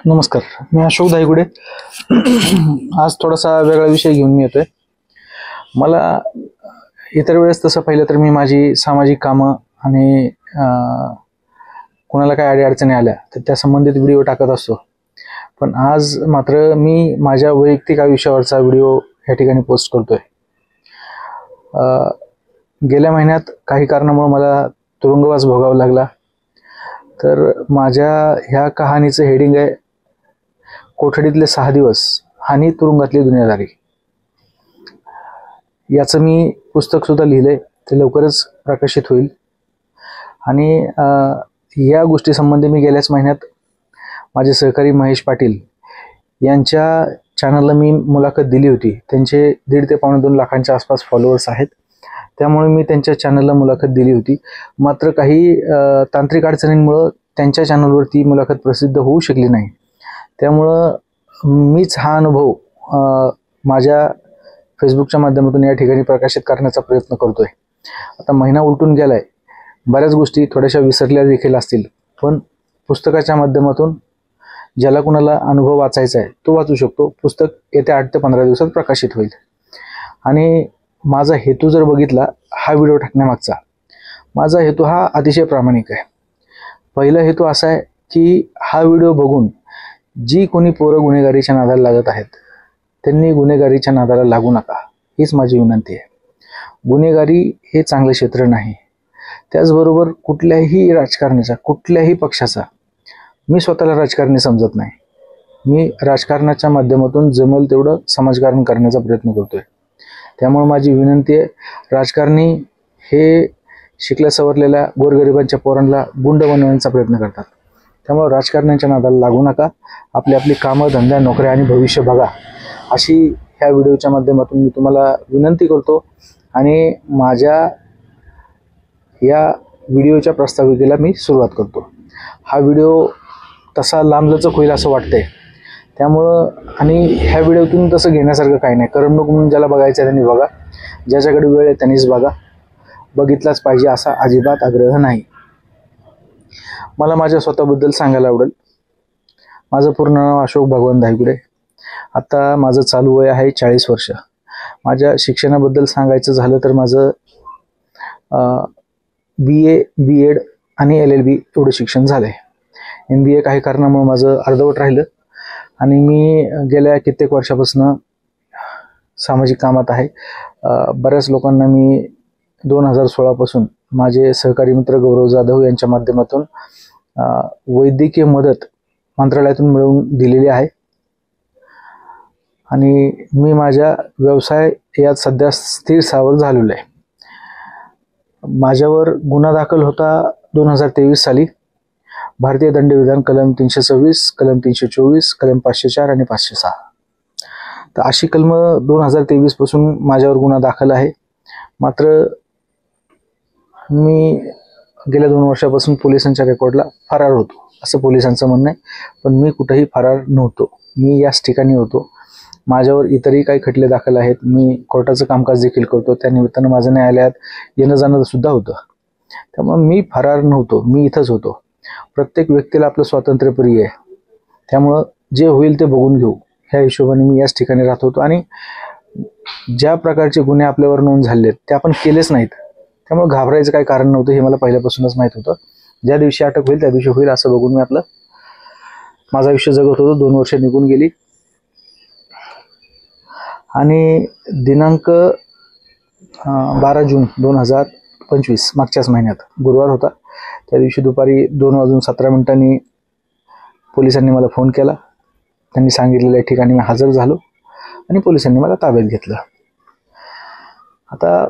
नमस्कार, मी अशोक धायगुडे. आज थोडासा वेगळा विषय घेऊन मी येतोय. मला इतर वेळेस तसं पाहिलं तर मी माझी सामाजिक कामं आणि कोणाला काय अडचणी आल्या तर त्या संबंधित व्हिडिओ टाकत असतो. पण आज मात्र मी माझ्या वैयक्तिक आयुष्यावरचा व्हिडिओ या ठिकाणी पोस्ट करतोय. गेल्या महिन्यात काही कारणामुळे मला तुरुंगवास भोगावा लागला. तर माझ्या ह्या कहाणीचं हेडिंग आहे, कोठडीतले 6 दिवस आणि तुरुंगातली दुनियादारी. याचं मी पुस्तक सुद्धा लिहिलंय, ते लवकरच प्रकाशित होईल. आणि या गोष्टीसंबंधी मी गेल्याच महिन्यात माझे सहकारी महेश पाटील यांच्या चॅनलला मी मुलाखत दिली होती. त्यांचे 1.5 ते 2.25 लाखांच्या आसपास फॉलोअर्स आहेत, त्यामुळे मी त्यांच्या चॅनलला मुलाखत दिली होती. मात्र काही तांत्रिक अडचणींमुळं त्यांच्या चॅनलवरती मुलाखत प्रसिद्ध होऊ शकली नाही. त्यामुळं मीच हा अनुभव माझ्या फेसबुकच्या माध्यमातून या ठिकाणी प्रकाशित करण्याचा प्रयत्न करतोय. आता महिना उलटून गेलाय, बऱ्याच गोष्टी थोड्याशा विसरल्या देखील असतील, पण पुस्तकाच्या माध्यमातून ज्याला कुणाला अनुभव वाचायचा आहे तो वाचू शकतो. पुस्तक येत्या 8 ते 15 दिवसात प्रकाशित होईल. आणि माझा हेतू जर बघितला, हा व्हिडिओ टाकण्यामागचा माझा हेतू हा अतिशय प्रामाणिक आहे. पहिला हेतू असा आहे की हा व्हिडिओ बघून जी कोणी पोरं गुन्हेगारीच्या नादाला लागत आहेत त्यांनी गुन्हेगारीच्या नादाला लागू नका, हीच माझी विनंती आहे. गुन्हेगारी हे चांगलं क्षेत्र नाही. त्याचबरोबर कुठल्याही राजकारणाचा, कुठल्याही पक्षाचा, मी स्वतःला राजकारणी समजत नाही. मी राजकारणाच्या माध्यमातून जमेल तेवढं समाजकारण करण्याचा प्रयत्न करतोय. त्यामुळे माझी विनंती आहे, राजकारणी हे शिकल्या सवरलेल्या गोरगरिबांच्या पोरांना गुंड बनवण्याचा प्रयत्न करतात. त्यामुळे राजकारण्यांच्या नादाला लागू नका. आपली आपली कामं, धंद्या, नोकऱ्या आणि भविष्य बघा, अशी ह्या व्हिडिओच्या माध्यमातून मी तुम्हाला विनंती करतो. आणि माझ्या या व्हिडिओच्या प्रस्ताविकेला मी सुरुवात करतो. हा व्हिडिओ तसा लांबलचक होईल असं वाटतंय, त्यामुळं आणि ह्या व्हिडिओतून तसं घेण्यासारखं काही नाही. करमणूक म्हणून ज्याला बघायचं आहे त्यांनी बघा, ज्याच्याकडे वेळ आहे त्यांनीच बघा, बघितलाच पाहिजे असा अजिबात आग्रह नाही. मला माझ्या स्वतःबद्दल सांगायला आवडेल. माझं पूर्ण नाव अशोक भगवान धायगुडे. आता माझं चालू वय आहे 40 वर्ष. माझ्या शिक्षणाबद्दल सांगायचं झालं तर माझं BA, B.Ed आणि LLB एवढं शिक्षण झालं आहे. MBA काही कारणामुळे माझं अर्धवट राहिलं आणि मी गेल्या कित्येक वर्षापासून सामाजिक कामात आहे. बऱ्याच लोकांना मी 2016 पासून माझे सहकारी मित्र गौरव जाधव यांच्या माध्यमातून वैद्यकीय मदत मंत्रालयातून मिळवून दिलेली आहे. आणि मी माझ्या व्यवसाय यात सध्या स्थिर सावर झालेलो आहे. माझ्यावर गुन्हा दाखल होता 2023 साली. भारतीय दंडविधान कलम 326, कलम 324, कलम 504 आणि 506. तर अशी कलम 2023 पासून माझ्यावर गुन्हा दाखल आहे. मात्र मी गेल्या 2 वर्षापासून पोलिसांच्या रेकॉर्डला फरार होतो असं पोलिसांचं म्हणणं आहे. पण मी कुठेही फरार नव्हतो. मी याच ठिकाणी होतो. माझ्यावर इतरही काही खटले दाखल आहेत. मी कोर्टाचं कामकाज देखील करतो. त्या निमित्तानं माझं न्यायालयात येणं जाणं सुद्धा होतं. त्यामुळे मी फरार नव्हतो, मी इथंच होतो. प्रत्येक व्यक्तीला आपलं स्वातंत्र्य प्रिय आहे. त्यामुळं जे होईल ते बघून घेऊ ह्या हिशोबाने मी याच ठिकाणी राहत होतो. आणि ज्या प्रकारचे गुन्हे आपल्यावर नोंद झाले ते आपण केलेच नाहीत, त्यामुळे घाबरायचं काही कारण नव्हतं. हे मला पहिल्यापासूनच माहीत होतं. ज्या दिवशी अटक होईल त्या दिवशी होईल असं बघून मी माझं आयुष्य जगत होतो. 2 वर्ष निघून गेली. आणि दिनांक 12 जून 2025 मागच्याच महिन्यात गुरुवार होता. त्या दिवशी दुपारी 2:17 पोलिसांनी मला फोन केला. त्यांनी सांगितलेल्या ठिकाणी मी हजर झालो आणि पोलिसांनी मला ताब्यात घेतलं. आता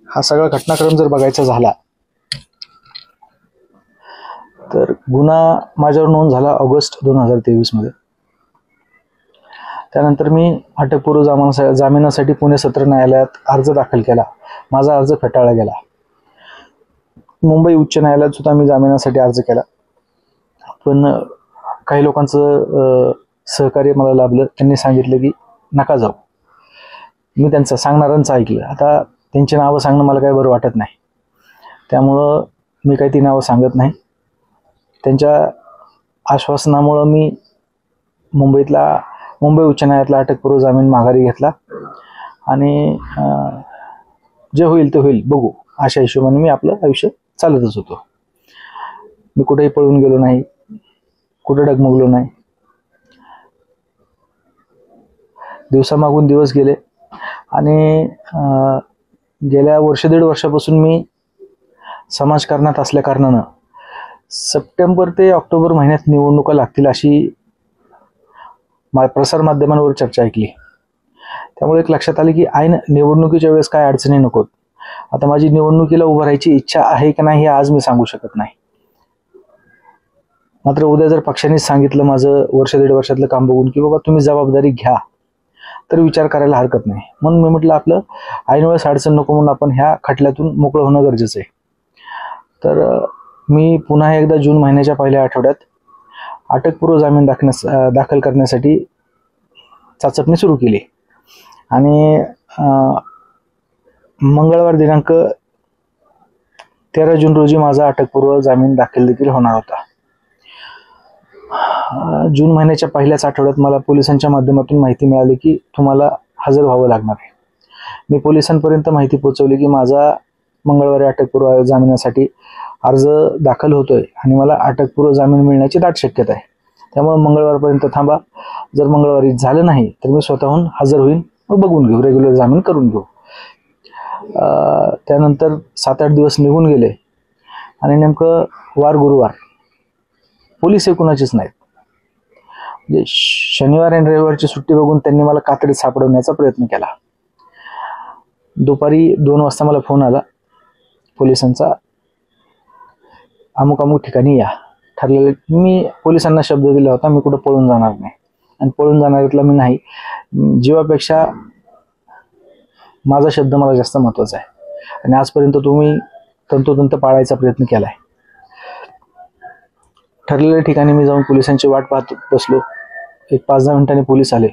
हा सगळा घटनाक्रम जर बघायचा झाला तर गुन्हा माझ्यावर नोंद झाला ऑगस्ट 2023 मध्ये. त्यानंतर मी अटकपूर्व जामिनासाठी पुणे सत्र न्यायालयात अर्ज दाखल केला. माझा अर्ज फेटाळला गेला. मुंबई उच्च न्यायालयात सुद्धा मी जामिनासाठी अर्ज केला. पण काही लोकांचं सहकार्य मला लाभलं. त्यांनी सांगितलं की नका जाऊ. मी त्यांचं सांगणाऱ्यांचं ऐकलं. आता त्यांची नावं सांगणं मला काही बरं वाटत नाही, त्यामुळं मी काही ती नावं सांगत नाही. त्यांच्या आश्वासनामुळं मी मुंबई उच्च न्यायालयातला अटकपूर्व जामीन माघारी घेतला आणि जे होईल ते होईल बघू अशा हिशोबाने मी आपलं आयुष्य चालतच होतो. मी कुठेही पळून गेलो नाही, कुठे डगमगलो नाही. दिवसामागून दिवस गेले आणि गेल्या 1.5 वर्षापासून मी समाजकारणात असल्या कारणानं सप्टेंबर ते ऑक्टोबर महिन्यात निवडणुका लागतील अशी प्रसारमाध्यमांवर चर्चा ऐकली. त्यामुळे एक लक्षात आले की ऐन निवडणुकीच्या वेळेस काय अडचणी नकोत. आता माझी निवडणुकीला उभं राहायची इच्छा आहे की नाही हे आज मी सांगू शकत नाही. मात्र उद्या जर पक्षानेच सांगितलं माझं 1.5 वर्षातलं काम बघून की बाबा तुम्ही जबाबदारी घ्या, तर विचार करायला हरकत नाही. म्हणून मी म्हटलं आपलं ऐनवेळेस अडचण नको म्हणून आपण ह्या खटल्यातून मोकळं होणं गरजेचं आहे. तर मी पुन्हा एकदा जून महिन्याच्या पहिल्या आठवड्यात अटकपूर्व जामीन दाखल करण्यासाठी चाचपणी सुरू केली आणि मंगळवार दिनांक 13 जून रोजी माझा अटकपूर्व जामीन दाखल देखील होणार होता. जून महिन्याच्या पहिल्याच आठवड्यात मला पोलिसांच्या माध्यमातून माहिती मिळाली की तुम्हाला हजर व्हावं लागणार आहे. मी पोलिसांपर्यंत माहिती पोहोचवली की माझा मंगळवारी अटकपूर्व जामिनासाठी अर्ज दाखल होतोय आणि मला अटकपूर्व जामीन मिळण्याची दाट शक्यता आहे. त्यामुळे मंगळवारपर्यंत थांबा. जर मंगळवारी झालं नाही तर मी स्वतःहून हजर होईन, मग बघून घेऊ, रेग्युलर जामीन करून घेऊ. त्यानंतर 7-8 दिवस निघून गेले आणि नेमकं वार गुरुवार. पोलीस हे कुणाचेच नाहीत. म्हणजे शनिवार आणि रविवारची सुट्टी बघून त्यांनी मला कात्रीत सापडवण्याचा प्रयत्न केला. दुपारी 2 वाजता मला फोन आला पोलिसांचा, अमुक अमुक ठिकाणी या. ठरलेले मी पोलिसांना शब्द दिला होता मी कुठं पळून जाणार नाही आणि पळून जाणाऱ्यातला मी नाही. जीवापेक्षा माझा शब्द मला जास्त महत्त्वाचा आहे आणि आजपर्यंत तुम्ही तंतोतंत पाळायचा प्रयत्न केला आहे. ठरलेल्या ठिकाणी मी जाऊन पोलिसांची वाट पाहत बसलो. एक 5-10 मिनिटांनी पोलीस आले.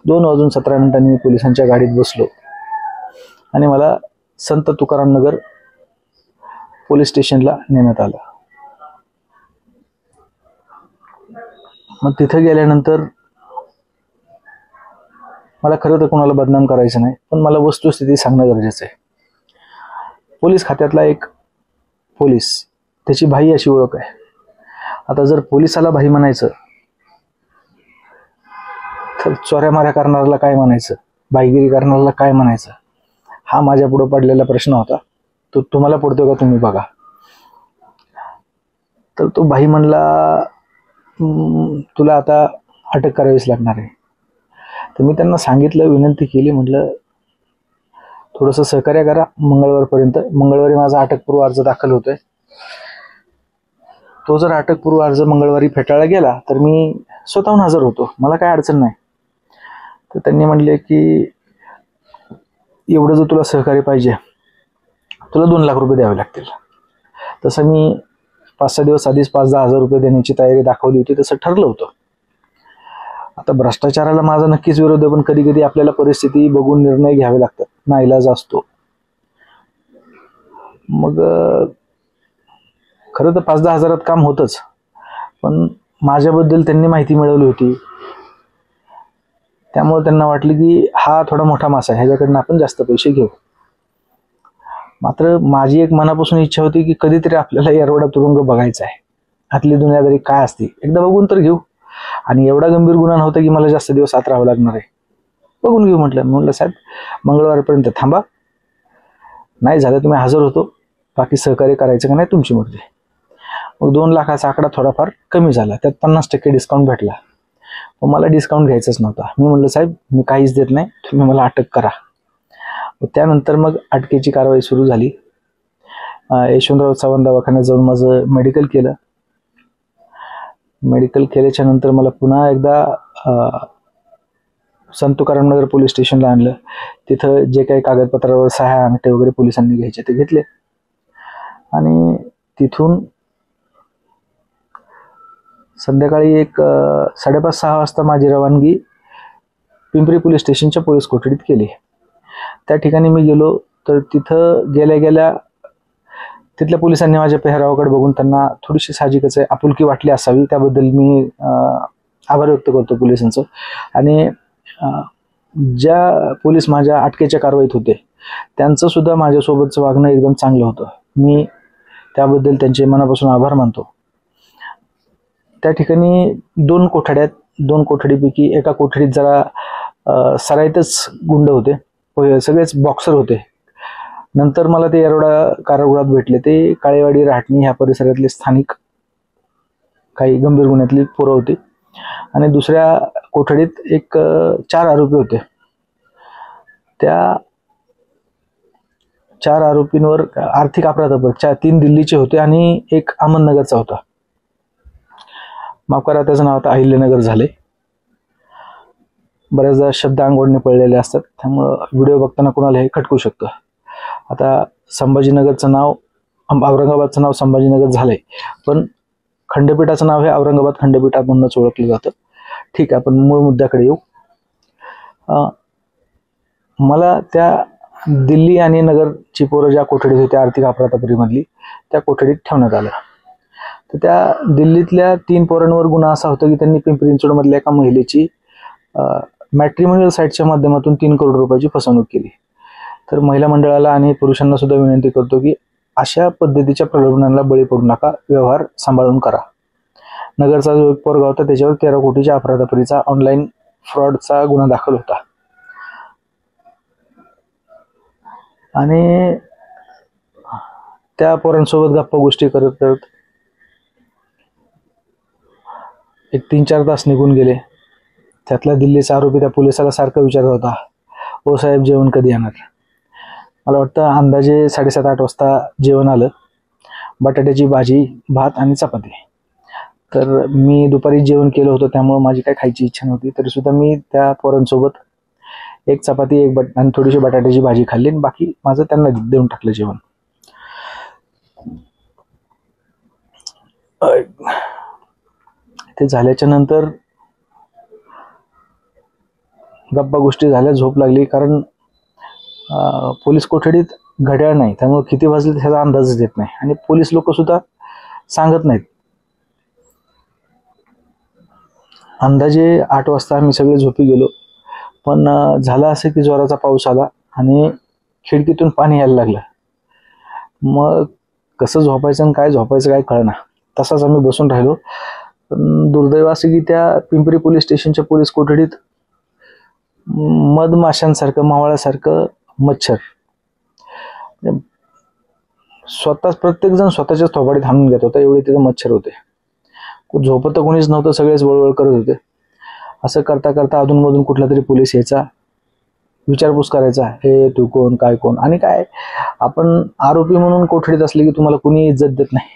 2:17 मी पोलिसांच्या गाडीत बसलो आणि मला संत तुकाराम नगर पोलीस स्टेशनला नेण्यात आलं. मग तिथे गेल्यानंतर मला खरं तर कोणाला बदनाम करायचं नाही, पण मला वस्तुस्थिती सांगणं गरजेचं आहे. पोलीस खात्यातला एक पोलीस, त्याची भाई अशी ओळख आहे. आता जर पोलिसाला भाई म्हणायचं तर चोऱ्यामाऱ्या करणाऱ्याला काय म्हणायचं, भाईगिरी करणाऱ्याला काय म्हणायचं, हा माझ्या पुढे पडलेला प्रश्न होता. तो तुम्हाला पडतो का तुम्ही बघा. तर तो भाई म्हणला तुला आता अटक करावीच लागणार आहे. तर मी त्यांना सांगितलं, विनंती केली, म्हटलं थोडंसं सहकार्य करा मंगळवारपर्यंत. मंगळवारी माझा अटकपूर्व अर्ज दाखल होतोय. तो जर अटकपूर्व अर्ज मंगळवारी फेटाळला गेला तर मी स्वतःहून हजर होतो, मला काय अडचण नाही. तर त्यांनी म्हणले की एवढं जर तुला सहकार्य पाहिजे तुला 2 लाख रुपये द्यावे लागतील. तसं मी 5-6 दिवस आधीच 5-10 हजार रुपये देण्याची तयारी दाखवली होती, तसं ठरलं होतं. आता भ्रष्टाचाराला माझा नक्कीच विरोध आहे, पण कधी कधी आपल्याला परिस्थिती बघून निर्णय घ्यावे लागतात, नाईलाज असतो. मग खरं तर 5-10 हजारात काम होतंच, पण माझ्याबद्दल त्यांनी माहिती मिळवली होती. त्यामुळे त्यांना वाटलं की हा थोडा मोठा मासा आहे, ह्याच्याकडनं आपण जास्त पैसे घेऊ. मात्र माझी एक मनापासून इच्छा होती की कधीतरी आपल्याला येरवडा तुरुंग बघायचा आहे, आतली दुनियादारी काय असते एकदा बघून तर घेऊ. आणि एवढा गंभीर गुन्हा नव्हता की मला जास्त दिवस आत राहावं लागणार आहे, बघून घेऊ म्हटलं. साहेब मंगळवारपर्यंत थांबा, नाही झालं तुम्ही हजर होतो, बाकी सहकार्य करायचं का नाही तुमची मर्जी. मग 2 लाखाचा आकडा थोडाफार कमी झाला, त्यात 50% डिस्काउंट भेटला. पण मला डिस्काउंट घ्यायचंच नव्हता. मी म्हटलं साहेब मी काहीच देत नाही, तुम्ही मला अटक करा. त्यानंतर मग अटकेची कारवाई सुरू झाली. यशवंतराव चव्हाण दवाखान्यात जाऊन माझं मेडिकल केलं. मेडिकल केल्याच्या नंतर मला पुन्हा एकदा संत तुकाराम नगर पोलीस स्टेशनला आणलं. तिथं जे काही कागदपत्रावर सह्या अंगठे वगैरे पोलिसांनी घ्यायचे ते घेतले आणि तिथून संध्याकाळी 5:30-6 वाजता माझी रवानगी पिंपरी पोलीस स्टेशनच्या पोलीस कोठडीत केली. त्या ठिकाणी मी गेलो तर तिथं गेल्या तिथल्या पोलिसांनी माझ्या पेहरावाकडे बघून त्यांना थोडीशी साहजिकच आहे आपुलकी वाटली असावी, त्याबद्दल मी आभार व्यक्त करतो पोलिसांचं. आणि ज्या पोलीस माझ्या अटकेच्या कारवाईत होते त्यांचं सुद्धा माझ्यासोबतचं वागणं एकदम चांगलं होतं. मी त्याबद्दल त्यांचे मनापासून आभार मानतो. त्या ठिकाणी 2 कोठडीपैकी एका कोठडीत जरा सराईतच गुंड होते, सगळेच बॉक्सर होते. नंतर मला ते येरवडा कारागृहात भेटले. ते काळेवाडी, राहटणी ह्या परिसरातले स्थानिक काही गंभीर गुन्ह्यातली पोरं होती. आणि दुसऱ्या कोठडीत 4 आरोपी होते. त्या 4 आरोपींवर आर्थिक अपराधावर 3 दिल्लीचे होते आणि 1 अहमदनगरचा होता. माफ करा, त्याचं नाव आता अहिल्यानगर झाले. बऱ्याचदा शब्द अंगवडणे पडलेले असतात, त्यामुळं व्हिडिओ बघताना कोणाला हे खटकू शकतं. आता संभाजीनगरचं नाव, औरंगाबादचं नाव संभाजीनगर झालंय, पण खंडपीठाचं नाव हे औरंगाबाद खंडपीठात म्हणूनच ओळखलं जातं. ठीक आहे, आपण मूळ मुद्द्याकडे येऊ. मला त्या दिल्ली आणि नगरची पोरं ज्या कोठडीत होत्या आर्थिक अपराधामधली, त्या कोठडीत ठेवण्यात आलं. तर त्या दिल्लीतल्या 3 पोरांवर गुन्हा असा होता की त्यांनी पिंपरी चिंचवडमधल्या एका महिलेची मॅट्रिमोनियल साईटच्या माध्यमातून 3 करोड रुपयाची फसवणूक केली. तर महिला मंडळाला आणि पुरुषांना सुद्धा विनंती करतो की अशा पद्धतीच्या प्रलोभनाला बळी पडू नका, व्यवहार सांभाळून करा. नगरचा जो एक पोरगा होता त्याच्यावर 13 कोटीच्या अपराधापरीचा ऑनलाईन फ्रॉडचा गुन्हा दाखल होता. आणि त्या पोरांसोबत गप्पा गोष्टी करत करत 3-4 तास निघून गेले. त्यातला दिल्लीचा आरोपी त्या पोलिसाला सारखं विचारत होता, ओ साहेब जेवण कधी येणार? मला वाटतं अंदाजे 7:30-8 वाजता जेवण आलं. बटाट्याची भाजी, भात आणि चपाती. तर मी दुपारी जेवण केलं होतं, त्यामुळे माझी काही खायची इच्छा नव्हती. तरी सुद्धा मी त्या पोरांसोबत 1 चपाती, 1 आणि थोडीशी बटाट्याची भाजी खाल्ली आणि बाकी माझं त्यांना देऊन टाकलं जेवण. ते झाल्याच्या नंतर गप्पा गोष्टी झाल्या, झोप लागली. कारण पोलीस कोठडीत घड्याळ नाही, त्यामुळे किती वाजले त्याचा अंदाजच येत नाही आणि पोलीस लोक सुद्धा सांगत नाहीत. अंदाजे 8 वाजता आम्ही सगळे झोपी गेलो. पण झालं असं की जोराचा पाऊस आला आणि खिडकीतून पाणी यायला लागलं. मग कसं झोपायचं आणि काय झोपायचं काय कळना. तसाच आम्ही बसून राहिलो. पण दुर्दैव असं की त्या पिंपरी पोलीस स्टेशनच्या पोलीस कोठडीत मधमाशांसारखं, मावळ्यासारखं मच्छर, स्वतःच प्रत्येक जण स्वतःच्याच थोबाडीत हाणून घेत होता, एवढे तिथे मच्छर होते. झोपत तर कोणीच नव्हतं, सगळेच वळवळ करत होते. असं करता करता अधूनमधून कुठला तरी पोलीस यायचा, विचारपूस करायचा, हे तू कोण, काय कोण. आणि काय, आपण आरोपी म्हणून कोठडीत असले की तुम्हाला कुणी इज्जत देत नाही,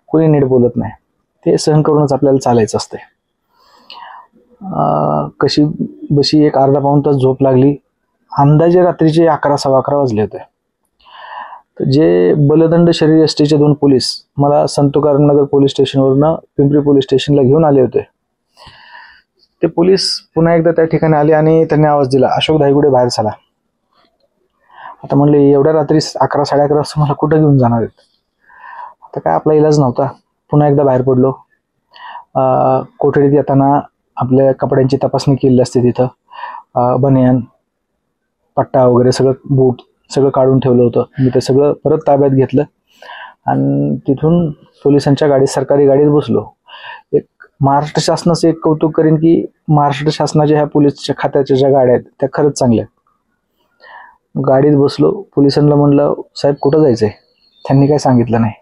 कुणी नीट बोलत नाही. ते सहन करूनच आपल्याला चालायचं असते. कशी बशी 1-अर्धा-पाऊण तास झोप लागली. अंदाजे रात्रीचे 11-11:15 वाजले होते. तर जे बलदंड शरीर एसटीचे 2 पोलीस मला संत तुकारामनगर पोलीस स्टेशनवरनं पिंपरी पोलीस स्टेशनला घेऊन आले होते. ते पोलीस पुन्हा एकदा त्या ठिकाणी आले आणि त्यांनी आवाज दिला, अशोक धायगुडे बाहेर चला. आता म्हणले एवढ्या रात्री 11-11:30 वाजता मला कुठं घेऊन जाणार आहेत? आता काय आपला इलाज नव्हता. पुन्हा एकदा बाहेर पडलो. कोठडीत येताना आपल्या कपड्यांची तपासणी केलेली असते तिथं. बनियान, पट्टा वगैरे सगळं, बूट सगळं काढून ठेवलं होतं. मी ते सगळं परत ताब्यात घेतलं आणि तिथून पोलिसांच्या गाडीत, सरकारी गाडीत बसलो. एक महाराष्ट्र शासनाचं एक कौतुक करेन की महाराष्ट्र शासनाच्या ह्या पोलीसच्या खात्याच्या ज्या गाड्या आहेत त्या खरंच चांगल्या आहेत. गाडीत बसलो. पोलिसांना म्हणलं, साहेब कुठं जायचंय? त्यांनी काय सांगितलं नाही.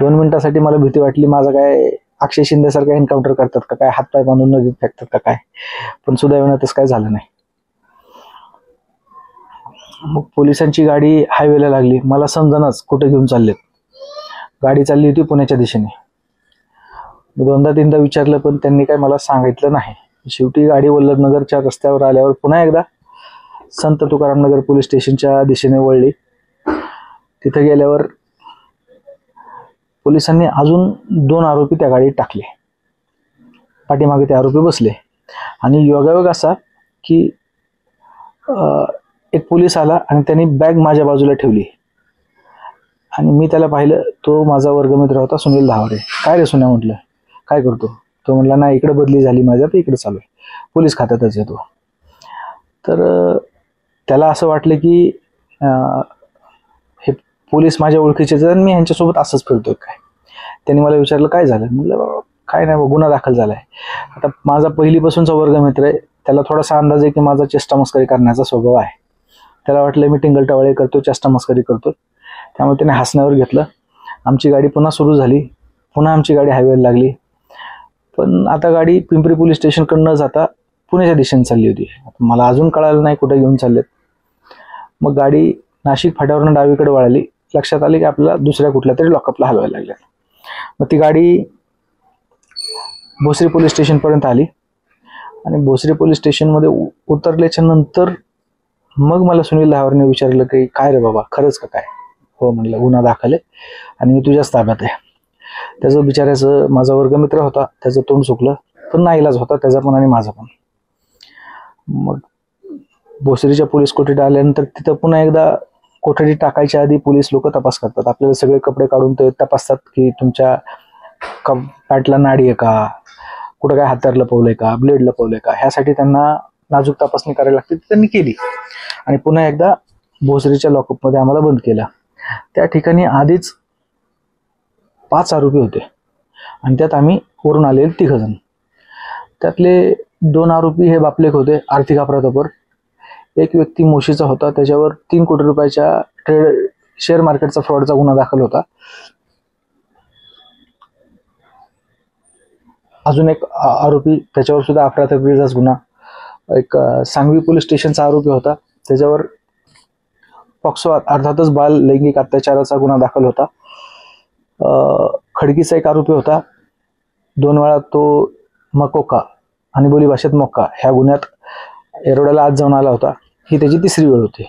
2 मिनिटासाठी मला भीती वाटली, माझं काय अक्षय शिंदेसारखं एन्काउंटर करतात का काय, हातपाय बांधून नदीत फेकतात का काय. पण सुदैवानं तसं काय झालं नाही. मग पोलिसांची गाडी हायवेला लागली. मला समजनाच कुठे घेऊन चाललेत. गाडी चालली होती पुण्याच्या दिशेने. मी 2दा-3दा विचारलं पण त्यांनी काय मला सांगितलं नाही. शेवटी गाडी वल्लभनगरच्या रस्त्यावर आल्यावर पुन्हा एकदा संत तुकारामनगर पोलीस स्टेशनच्या दिशेने वळली. तिथे गेल्यावर पोलिसांनी अजून 2 आरोपी त्या गाडीत टाकले. पाठीमागे ते आरोपी बसले आणि योगायोग असा की एक पोलीस आला आणि त्यांनी बॅग माझ्या बाजूला ठेवली. आणि मी त्याला पाहिलं. तो माझा वर्गमित्र होता सुनील धावरे. काय रे सुन्या म्हटलं, काय करतो? तो म्हटला नाही, इकडे बदली झाली माझ्या, तर इकडे चालू आहे, पोलीस खात्यातच येतो. तर त्याला असं वाटलं की हे पोलीस माझ्या ओळखीचे आहेत आणि मी ह्यांच्यासोबत असंच फिरतोय काय. त्यांनी मला विचारलं काय झालं. म्हटलं बाबा काय नाही, गुन्हा दाखल झाला आहे. आता माझा पहिलीपासूनचा वर्गमित्र आहे, त्याला थोडासा अंदाज आहे की माझा चेष्टा मस्करी करण्याचा स्वभाव आहे. त्याला वाटलं मी टिंगलटवाळे करतो, चेष्टा मस्करी करतो, त्यामुळे त्याने हसण्यावर घेतलं. आमची गाडी पुन्हा सुरू झाली, पुन्हा आमची गाडी हायवेला लागली. पण आता गाडी पिंपरी पोलीस स्टेशनकडे न जाता पुण्याच्या दिशेने चालली होती. मला अजून कळालं नाही कुठे घेऊन चाललेत. मग गाडी नाशिक फाट्यावरून डावीकडे वळाली. लक्षात आले की आपल्याला दुसऱ्या कुठल्या तरी लॉकअपला हलवायला लागल्या. मग ती गाडी भोसरी पोलीस स्टेशनपर्यंत आली आणि भोसरी पोलीस स्टेशनमध्ये उतरल्याच्या नंतर मग मला सुनील धावरने विचारलं की काय रे बाबा, खरंच का काय? हो म्हणलं, गुन्हा दाखल आहे आणि मी तुझ्याच ताब्यात आहे. त्याचं बिचाऱ्याचं, माझा वर्गमित्र होता, त्याचं तोंड सुकलं, पण नाईलाज होता त्याचा पण आणि माझा पण. मग भोसरीच्या पोलीस कोठडीत आल्यानंतर तिथं पुन्हा एकदा कोठडी टाकायच्या आधी पोलीस लोक तपास करतात. आपल्याला सगळे कपडे काढून ते तपासतात की तुमच्या पॅटला नाडी आहे का, कुठं काय हत्यार लपवलंय का, ब्लेड लपवलंय का, ह्यासाठी त्यांना नाजूक तपासणी करायला लागते. त्यांनी केली आणि पुन्हा एकदा भोसरीच्या लॉकअपमध्ये आम्हाला बंद केलं. त्या ठिकाणी आधीच 5 आरोपी होते आणि त्यात आम्ही वरून आलेले 3 जण. त्यातले 2 आरोपी हे बापलेक होते, आर्थिक अपराधावर. एक व्यक्ती मोशीचा होता, त्याच्यावर 3 कोटी रुपयाच्या शेअर मार्केटचा फ्रॉडचा गुन्हा दाखल होता. अजून एक आरोपी, त्याच्यावर सुद्धा अपराधाचा गुन्हा. एक सांगवी पोलीस स्टेशनचा आरोपी होता, त्याच्यावर पॉक्सो अर्थातच बाल लैंगिक अत्याचाराचा गुन्हा दाखल होता. खडकीचा एक आरोपी होता, 2 वेळा तो मकोका आणि बोलीभाषेत मोक्का ह्या गुन्ह्यात येरवड्याला आज जाऊन आला होता. ही त्याची 3री वेळ होती.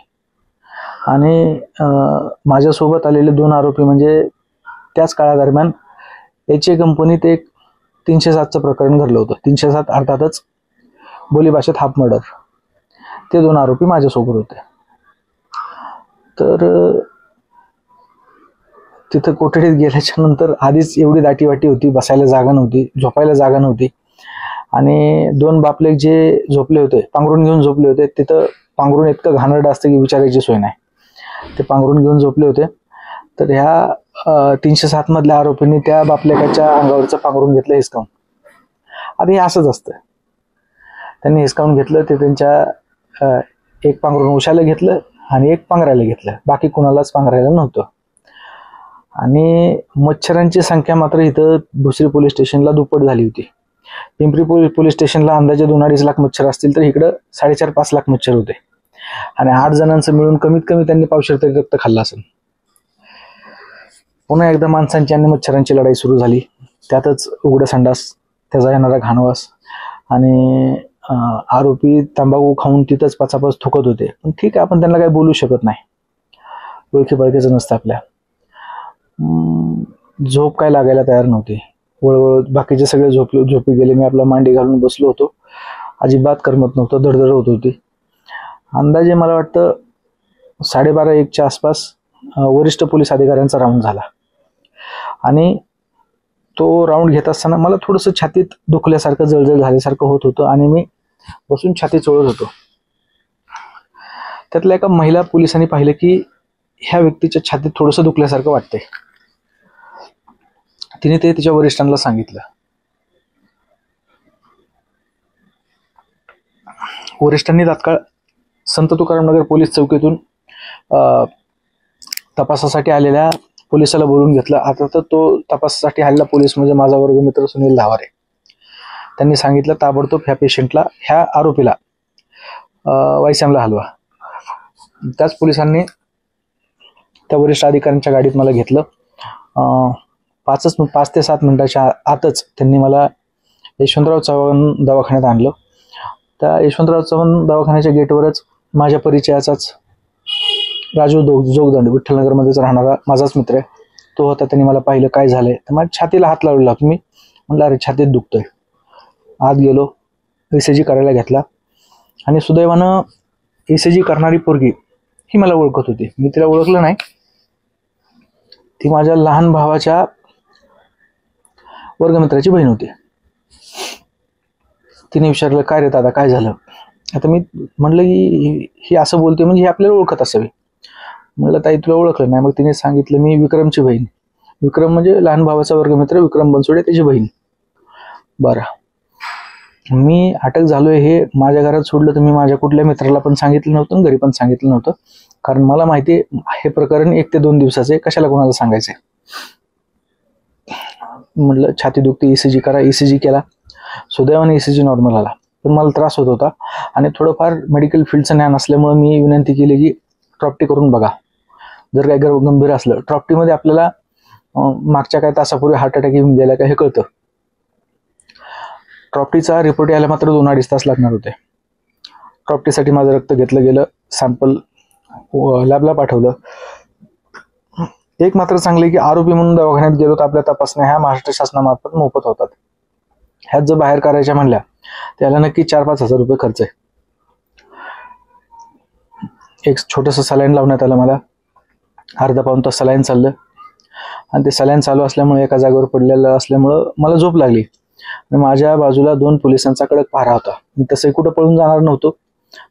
आणि माझ्यासोबत आलेले 2 आरोपी म्हणजे त्याच काळादरम्यान HA कंपनीत एक 307चं प्रकरण घडलं होतं. 307 अर्थातच बोलीभाषेत हाफ मर्डर. ते 2 आरोपी माझ्यासोबत होते. तर तिथं कोठडीत गेल्याच्या नंतर आधीच एवढी दाटीवाटी होती, बसायला जागा नव्हती, झोपायला जागा नव्हती. आणि 2 बापलेक जे झोपले होते, पांघरून घेऊन झोपले होते. तिथं पांघरून इतकं घाणेरडं असतं की विचारायची सोय नाही. ते पांघरून घेऊन झोपले होते. तर ह्या 307 मधल्या आरोपींनी त्या बापलेकाच्या अंगावरचं पांघरून घेतलं हिसकावून. आता हे असंच असतं, त्यांनी हिसकावून घेतलं. ते त्यांच्या एक पांघरून उशाला घेतलं आणि एक पांघरायला घेतलं, बाकी कुणालाच पांघरायला नव्हतं. आणि मच्छरांची संख्या मात्र इथं भोसरी पोलीस स्टेशनला दुप्पट झाली होती. पिंपरी पोलीस स्टेशनला अंदाजे 2-2.5 लाख मच्छर असतील, तर इकडं 4.5-5 लाख मच्छर होते. आणि 8 जणांचं मिळून कमीत कमी त्यांनी पावशेर तरी रक्त खाल्लं असेल. पुन्हा एकदा माणसांची आणि मच्छरांची लढाई सुरू झाली. त्यातच उघडं संडास, त्याचा येणारा घाणवास आणि आरोपी तंबाखू खाऊन तिथंच पाचापाच थुकत होते. पण ठीक आहे, आपण त्यांना काही बोलू शकत नाही, ओळखी पाळखीचं नसतं आपल्या. झोप काय लागायला तयार नव्हती. वळवळ बाकीचे सगळे झोपी गेले. मी आपला मांडी घालून बसलो होतो. अजिबात करमत नव्हतं, धडधड होत होती. अंदाजे मला वाटतं 12:30-1च्या आसपास वरिष्ठ पोलीस अधिकाऱ्यांचा राऊंड झाला. आणि तो राऊंड घेत असताना मला थोडंसं छातीत दुखल्यासारखं, जळजळ झाल्यासारखं होत होतं आणि मी बसून छाती चोळत होतो. त्यातल्या एका महिला पोलिसांनी पाहिलं की ह्या व्यक्तीच्या छातीत थोडंसं दुखल्यासारखं वाटतंय. तिने ते तिच्या वरिष्ठांना सांगितलं. वरिष्ठांनी तात्काळ संत तुकारामनगर पोलीस चौकीतून तपासासाठी आलेल्या पोलिसाला बोलून घेतलं. आता तर तो तपासासाठी आलेला पोलीस म्हणजे माझा वर्गमित्र सुनील धावरे. त्यांनी सांगितलं ताबडतोब ह्या पेशंटला, ह्या आरोपीला वायसीएमला हलवा. त्याच पोलिसांनी त्या वरिष्ठ अधिकाऱ्यांच्या गाडीत मला घेतलं. 5 ते 7 मिनिटाच्या आतच त्यांनी मला यशवंतराव चव्हाण दवाखान्यात आणलं. त्या यशवंतराव चव्हाण दवाखान्याच्या गेटवरच माझ्या परिचयाचाच राजू जोगदंड, विठ्ठलनगरमध्येच राहणारा माझाच मित्र आहे, तो होता. त्यांनी मला पाहिलं, काय झालंय, तर माझ्या छातीला हात लावला. मी म्हटलं अरे छातीत दुखतोय. आत गेलो, ECG करायला घेतला. आणि सुदैवानं ECG करणारी पोरगी ही मला ओळखत होती. मी तिला ओळखलं नाही, ती माझ्या लहान भावाच्या वर्गमित्राची बहीण होती. तिने विचारलं, काय रे दादा, काय झालं? आता मी म्हटलं की ही असं बोलते म्हणजे ही आपल्याला ओळखत असावी. म्हटलं, ताई तुला ओळखलं नाही? मग तिने सांगितलं, मी विक्रमची बहीण. विक्रम म्हणजे लहान भावाचा वर्गमित्र विक्रम बनसोडे, त्याची बहीण. बरं, मी अटक झालोय हे माझ्या घरात सोडलं तर मी माझ्या कुठल्या मित्राला पण सांगितलं नव्हतं, घरी पण सांगितलं नव्हतं. कारण मला माहिती हे प्रकरण 1 ते 2 दिवसाचे, कशाला कोणाला सांगायचंय. म्हटलं छाती दुखते, ECG करा. ECG केला. सुदैवाने ECG नॉर्मल आला. पण मला त्रास होत होता आणि थोडंफार मेडिकल फील्डचं ज्ञान असल्यामुळे मी विनंती केली की ट्रॉप्टी करून बघा, जर काही गंभीर असलं. ट्रॉप्टीमध्ये आपल्याला मागच्या काही तासापूर्वी हार्ट अटॅक येऊन गेला का हे कळतं. ट्रॉप्टीचा रिपोर्ट यायला मात्र 2-2.5 तास लागणार होते. ट्रॉप्टीसाठी माझं रक्त घेतलं गेलं, सॅम्पल लॅबला पाठवलं. एक मात्र चांगले की आरोपी म्हणून दवाखान्यात गेलो तर आपल्या तपासण्या ह्या महाराष्ट्र शासनामार्फत मोफत होतात. ह्यात जर बाहेर करायच्या म्हणल्या त्याला नक्की 4-5 हजार रुपये खर्च आहे. एक छोटंसं सलाईन लावण्यात आलं मला. अर्धा-पाऊण तास सलाईन चाललं आणि ते सलाईन चालू असल्यामुळे एका जागेवर पडलेलं असल्यामुळं मला झोप लागली आणि माझ्या बाजूला 2 पोलिसांचा कडक पहारा होता. मी तसंही कुठं पळून जाणार नव्हतो.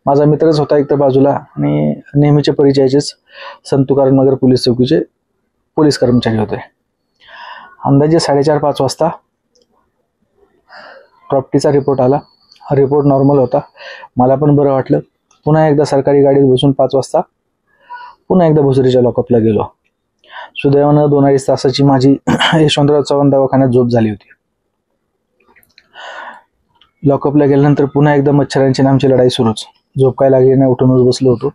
माझा मित्रच होता एक तर बाजूला आणि नेहमीचे परिचयाचेच संत तुकाराम नगर पोलीस चौकीचे पोलीस कर्मचारी होते. अंदाजे 4:30-5 वाजता ट्रॉप्टीचा रिपोर्ट आला. रिपोर्ट नॉर्मल होता. मला पण बरं वाटलं. पुन्हा एकदा सरकारी गाडीत बसून 5 वाजता पुन्हा एकदा भोसरीच्या लॉकअपला गेलो. सुदैवानं 2-2.5 तासाची माझी यशवंतराव चव्हाण दवाखान्यात झोप झाली होती. लॉकअपला गेल्यानंतर पुन्हा एकदा मच्छरांची नामची लढाई सुरूच. झोप काय लागली नाही, उठूनच बसलो होतो.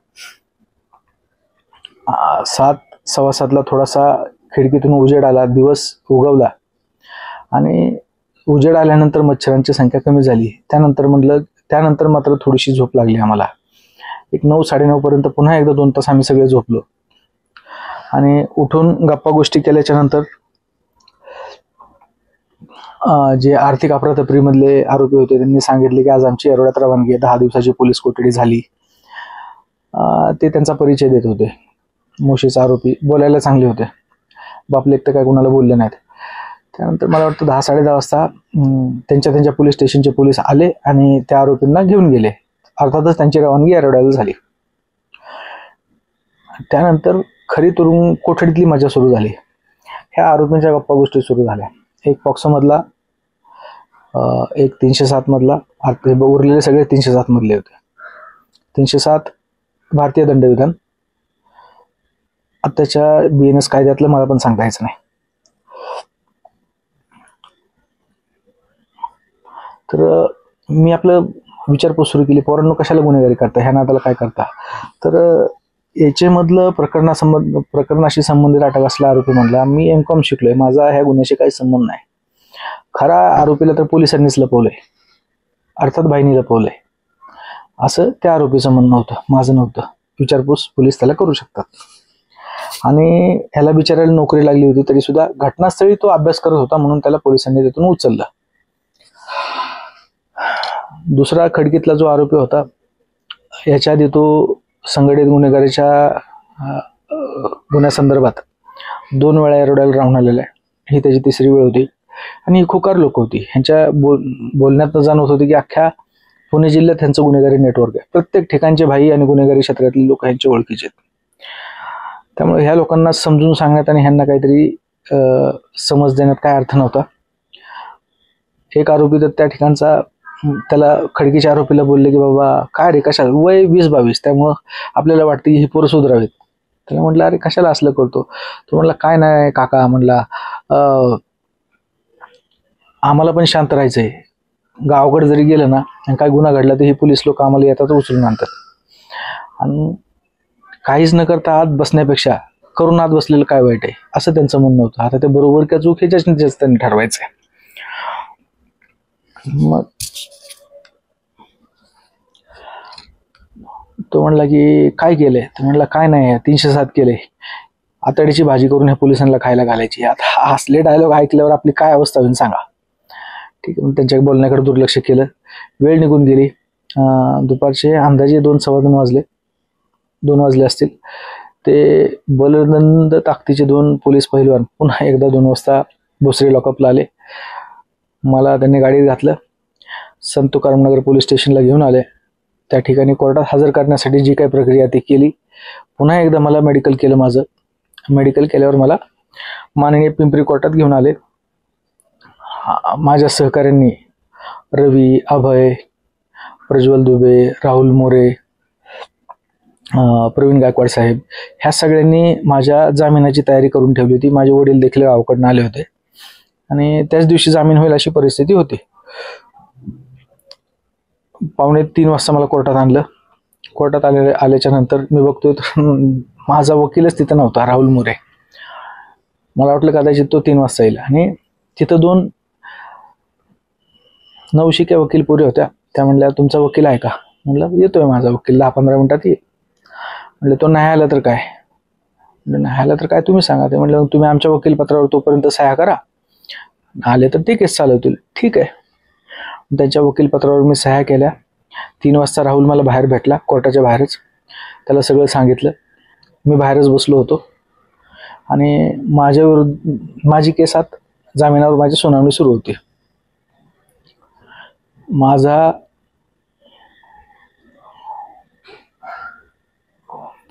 7:15 थोडासा खिडकीतून उजेड आला, दिवस उगवला आणि उजेड आल्यानंतर मच्छरांची संख्या कमी झाली. त्यानंतर मात्र थोडीशी झोप लागली आम्हाला. एक 9-9:30 पर्यंत पुन्हा एकदा 2 तास आम्ही सगळे झोपलो आणि उठून गप्पा गोष्टी केल्याच्या नंतर जे आर्थिक अफरातफरीमधले आरोपी होते त्यांनी सांगितले की आज आमची येरवड्यात रवानगी आहे, 10 दिवसाची पोलीस कोठडी झाली. ते त्यांचा परिचय देत होते. मोशीचे आरोपी बोलायला चांगले होते. बापलेक तर काय कोणाला बोलले नाहीत. त्यानंतर मला वाटतं 10-10:30 वाजता त्यांच्या पोलीस स्टेशनचे पोलीस आले आणि त्या आरोपींना घेऊन गेले. अर्थातच त्यांची रवानगी येरवड्याला झाली. त्यानंतर खरी तुरुंग कोठडीतली मजा सुरू झाली. ह्या आरोपींच्या गप्पा गोष्टी सुरू झाल्या. एक पॉक्सोमधला, एक 307 मधला, उरलेले सगळे 307 मधले होते. 307 भारतीय दंडविधान, आत्ताच्या BNS कायद्यातलं मला पण सांगता यायचं नाही. तर मी आपलं विचारपूस सुरू केली, पोरांनो कशाला गुन्हेगारी करता, ह्या नादाला काय करता? तर याच्यामधलं प्रकरणाशी संबंधित अटक असला आरोपी म्हणला, मी M.Com शिकलोय, माझा ह्या गुन्ह्याशी काही संबंध नाही. खरा आरोपीला तर पोलिसांनीच लपवलंय, अर्थात बाईंनी लपवलंय, असं त्या आरोपीचं म्हणणं होतं, माझं नव्हतं. विचारपूस पोलीस त्याला करू शकतात. आणि ह्याला बिचारायला नोकरी लागली होती तरी सुद्धा घटनास्थळी तो अभ्यास करत होता म्हणून त्याला पोलिसांनी तिथून उचललं. दुसरा खडकीतला जो आरोपी होता, याच्या आधी तो संघटित गुन्हेगारीच्या गुन्ह्यासंदर्भात 2 वेळा येरवड्याला राहून आलेला आहे. ही त्याची 3री वेळ होती आणि ही खुकार लोक होती. ह्यांच्या बोलण्यात जाणवत होती की अख्ख्या पुणे जिल्ह्यात ह्यांचं गुन्हेगारी नेटवर्क आहे. प्रत्येक ठिकाणचे भाई आणि गुन्हेगारी क्षेत्रातले लोक ह्यांच्या ओळखीचे आहेत. त्यामुळे ह्या लोकांना समजून सांगण्यात आणि ह्यांना काहीतरी समज देण्यात काय अर्थ नव्हता. एक आरोपी तर त्या ठिकाणचा त्याला खडकीच्या आरोपीला बोलले की बाबा काय रे, कशाला, वय 20-22, त्यामुळं आपल्याला वाटतं की ही पोरं सुधारावीत. त्याला म्हटलं अरे कशाला असलं करतो? तो म्हणला काय नाही काका, म्हणला आम्हाला पण शांत राहायचंय. गावाकडे जरी गेलं ना आणि काय गुन्हा घडला तर ही पोलीस लोक आम्हाला येतात उचलून आणतात. आणि काहीच न करता आत बसण्यापेक्षा करून आत बसलेलं काय वाईट आहे, असं त्यांचं म्हणणं होतं. आता ते बरोबर का चूक हे जास्त त्यांनी ठरवायचंय. मग तो म्हणला की काय केलंय? तर म्हणला काय नाही, 307 केले, आतडीची भाजी करून ह्या पोलिसांना खायला घालायची. आता हसले डायलॉग ऐकल्यावर आपली काय अवस्था होईल सांगा. ठीक आहे, मग त्यांच्या बोलण्याकडे दुर्लक्ष केलं. वेळ निघून गेली. दुपारचे अंदाजे 2-2:15 वाजले, 2 वाजले असतील. ते बलदंद ताकदीचे 2 पोलीस पहिलवान पुन्हा एकदा 2 वाजता भोसरी लॉकअपला आले. मला त्यांनी गाडीत घातलं, संत तुकारामनगर पोलीस स्टेशनला घेऊन आले. त्या ठिकाणी कोर्टात हजर करण्यासाठी जी काही प्रक्रिया ती केली. पुन्हा एकदा मला मेडिकल केलं. माझं मेडिकल केल्यावर मला माननीय पिंपरी कोर्टात घेऊन आले. माझ्या सहकाऱ्यांनी रवी, अभय, प्रज्वल दुबे, राहुल मोरे, प्रवीण गायकवाड साहेब ह्या सगळ्यांनी माझ्या जामिनाची तयारी करून ठेवली होती. माझे वडील देखील गावाकडून आले होते आणि त्याच दिवशी जामीन होईल अशी परिस्थिती होती. 2:45 वाजता मला कोर्टात आणलं. कोर्टात आल्याच्या नंतर मी बघतोय तर माझा वकीलच तिथं नव्हता, राहुल मोरे. मला वाटलं कदाचित तो 3 वाजता येईल आणि तिथं 2 नवशिक्या वकील पुरे होत्या. त्या म्हणल्या तुमचा वकील आहे का? म्हणलं येतोय माझा वकील, 10-15 मिनिटात ये. म्हणलं तो नाही आला तर काय? म्हणलं नाही आला तर काय तुम्ही सांगा. ते म्हणलं तुम्ही आमच्या वकीलपत्रावर तोपर्यंत सह्या करा, आले तर ते केस चालवतील. ठीक आहे. त्यांच्या वकीलपत्रावर मी सह्या केल्या. 3 वाजता राहुल मला बाहेर भेटला, कोर्टाच्या बाहेरच. त्याला सगळं सांगितलं. मी बाहेरच बसलो होतो आणि माझी केसात जामिनावर माझी सुनावणी सुरू होती.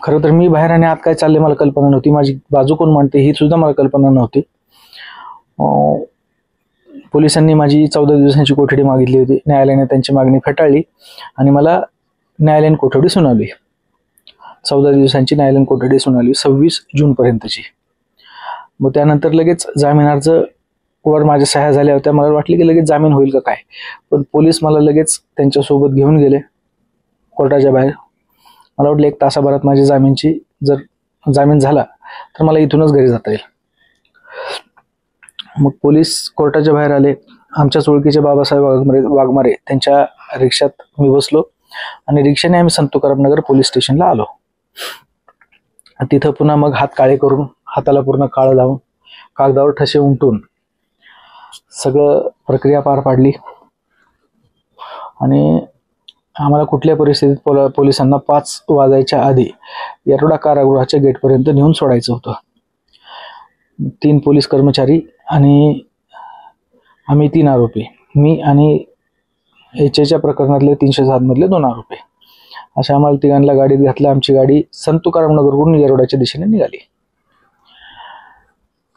खरं तर मी बाहेर आणि आत काय चालले मला कल्पना नव्हती. माझी बाजू कोण म्हणते ही सुद्धा मला कल्पना नव्हती. पोलिसांनी माझी 14 दिवसांची कोठडी मागितली होती. न्यायालयाने त्यांची मागणी फेटाळली आणि मला न्यायालयीन कोठडी सुनावली. 14 दिवसांची न्यायालयीन कोठडी सुनावली 26 जूनपर्यंतची. मग त्यानंतर लगेच जामीन अर्ज वर माझ्या सह्या झाल्या होत्या. मला वाटलं की लगेच जामीन होईल का काय, पण पोलीस मला लगेच त्यांच्यासोबत घेऊन गेले कोर्टाच्या बाहेर. मला वाटलं 1 तासाभरात माझी जर जामीन झाला तर मला इथूनच घरी जाता येईल. मग पोलीस कोर्टाच्या बाहेर आले. आमच्याच ओळखीचे बाबासाहेब वाघमारे त्यांच्या रिक्षात मी बसलो आणि रिक्षाने आम्ही संत तुकारामनगर पोलीस स्टेशनला आलो. तिथं पुन्हा मग हात काळे करून, हाताला पूर्ण काळं लावून, कागदावर ठसे उमटून सगळं प्रक्रिया पार पाडली आणि आम्हाला कुठल्या परिस्थितीत पोलिसांना 5 वाजायच्या आधी येरवडा कारागृहाच्या गेटपर्यंत नेऊन सोडायचं होतं. 3 पोलीस कर्मचारी आणि आम्ही 3 आरोपी, मी आणि HAच्या प्रकरणातले 307 मधले 2 आरोपी, अशा आम्हाला तिघांना गाडीत घातलं. आमची गाडी संत तुकारामनगरवरून येरवड्याच्या दिशेने निघाली.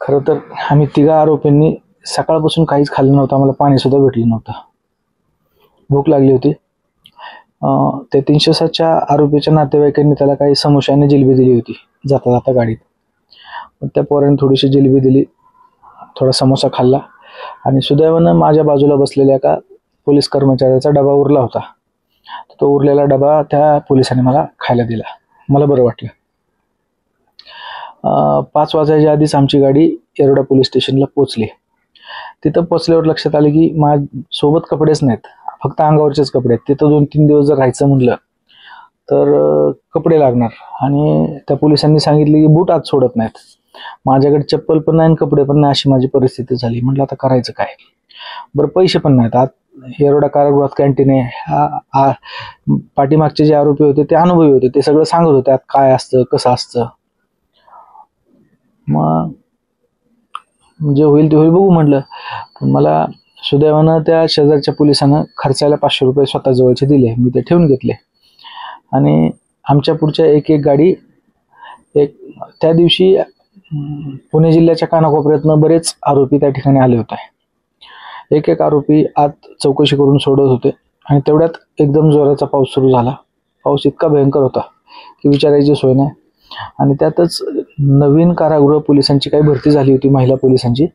खरं तर आम्ही 3 आरोपींनी सकाळपासून काहीच खाल्लं नव्हतं. आम्हाला पाणी सुद्धा भेटलं नव्हतं. भूक लागली होती. त्या 307च्या आरोपीच्या नातेवाईकांनी त्याला काही समोसा आणि जिलेबी दिली होती जाता जाता गाडीत. त्या पोराने थोडीशी जिलेबी दिली, थोडा समोसा खाल्ला आणि सुदैवानं माझ्या बाजूला बसलेल्या एका पोलीस कर्मचाऱ्याचा डबा उरला होता. तो उरलेला डबा त्या पोलिसांनी मला खायला दिला. मला बरं वाटलं. 5 वाजायच्या आधीच आमची गाडी येरवडा पोलीस स्टेशनला पोहोचली. तिथं पोहोचल्यावर लक्षात आलं की सोबत कपडेच नाहीत, फक्त अंगावरचेच कपडे आहेत. तिथं 2-3 दिवस जर राहायचं म्हणलं तर कपडे लागणार आणि त्या पोलिसांनी सांगितले की बूट आत सोडत नाहीत. माझ्याकडे चप्पल पण नाही आणि कपडे पण नाही, अशी माझी परिस्थिती झाली. म्हटलं आता करायचं काय? बरं पैसे पण नाहीत. आत येरवडा कारागृहात कॅन्टीन आहे. पाठीमागचे जे आरोपी होते ते अनुभवी होते, ते सगळं सांगत होते आत काय असतं, कसं असतं. मग जे होईल ते होईल, बघू म्हटलं. पण मला सुदैवानं त्या शेजारच्या पोलिसांना खर्चायला 500 रुपये स्वतः जवळचे दिले. मी ते ठेवून घेतले आणि आमच्या पुढच्या एक गाडी त्या दिवशी पुणे जिल्ह्याच्या कानाकोपऱ्यातनं बरेच आरोपी त्या ठिकाणी आले होते. एक आरोपी आत चौकशी करून सोडत होते आणि तेवढ्यात एकदम जोराचा पाऊस सुरू झाला. पाऊस इतका भयंकर होता की विचारायची सोय नाही. आणि त्यातच नवीन कारागृह पोलिसांची काही भरती झाली होती, महिला पोलिसांची.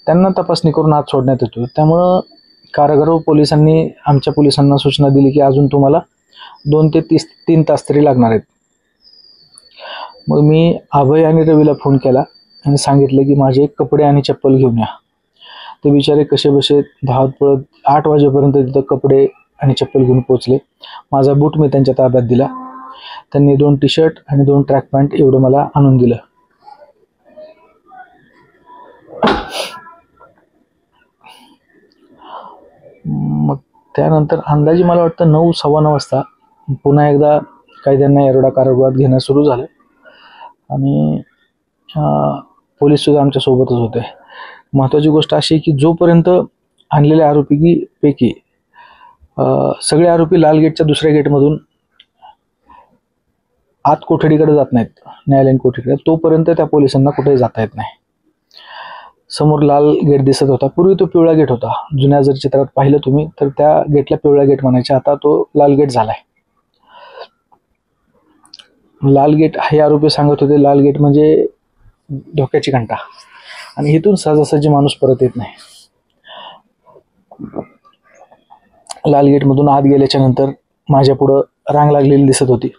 त्यांना तपासणी करून आत सोडण्यात येतो. त्यामुळं कारागृह पोलिसांनी आमच्या पोलिसांना सूचना दिली की अजून तुम्हाला 2 ते 3 तास तरी लागणार आहेत. मग मी अभय आणि रवीला फोन केला आणि सांगितलं की माझे कपडे आणि चप्पल घेऊन या. ते बिचारे कसे बसे धावत पळत 8 वाजेपर्यंत तिथं कपडे आणि चप्पल घेऊन पोहोचले. माझा बूट मी त्यांच्या ताब्यात दिला. त्यांनी 2 टी-शर्ट आणि 2 ट्रॅक पॅन्ट एवढं मला आणून दिलं. मग त्यानंतर अंदाजे मला वाटतं 9-9:15 वाजता पुन्हा एकदा कायद्यांना येरवडा कारागृहात घेणं सुरू झालं. आणि पोलीस सुद्धा आमच्या सोबतच होते. महत्त्वाची गोष्ट अशी की जोपर्यंत आणलेल्या पैकी सगळे आरोपी लाल गेटच्या दुसऱ्या गेटमधून आत कोठडीकडे जात नाहीत, न्यायालयीन कोठडीकडे, तोपर्यंत त्या पोलिसांना कुठेही जाता येत नाही. समोर लाल गेट दिसत होता. पूर्वी तो पिवळा गेट होता. जुन्या जर चित्रात पाहिलं तुम्ही तर त्या गेटला पिवळा गेट म्हणायचे. आता तो लाल गेट झालाय. लाल गेट हे आरोपी सांगत होते, लाल गेट म्हणजे धोक्याची घंटा आणि इथून सहजासहजी माणूस परत येत नाही. लाल गेटमधून आत गेल्याच्या नंतर माझ्या पुढं रांग लागलेली दिसत होती.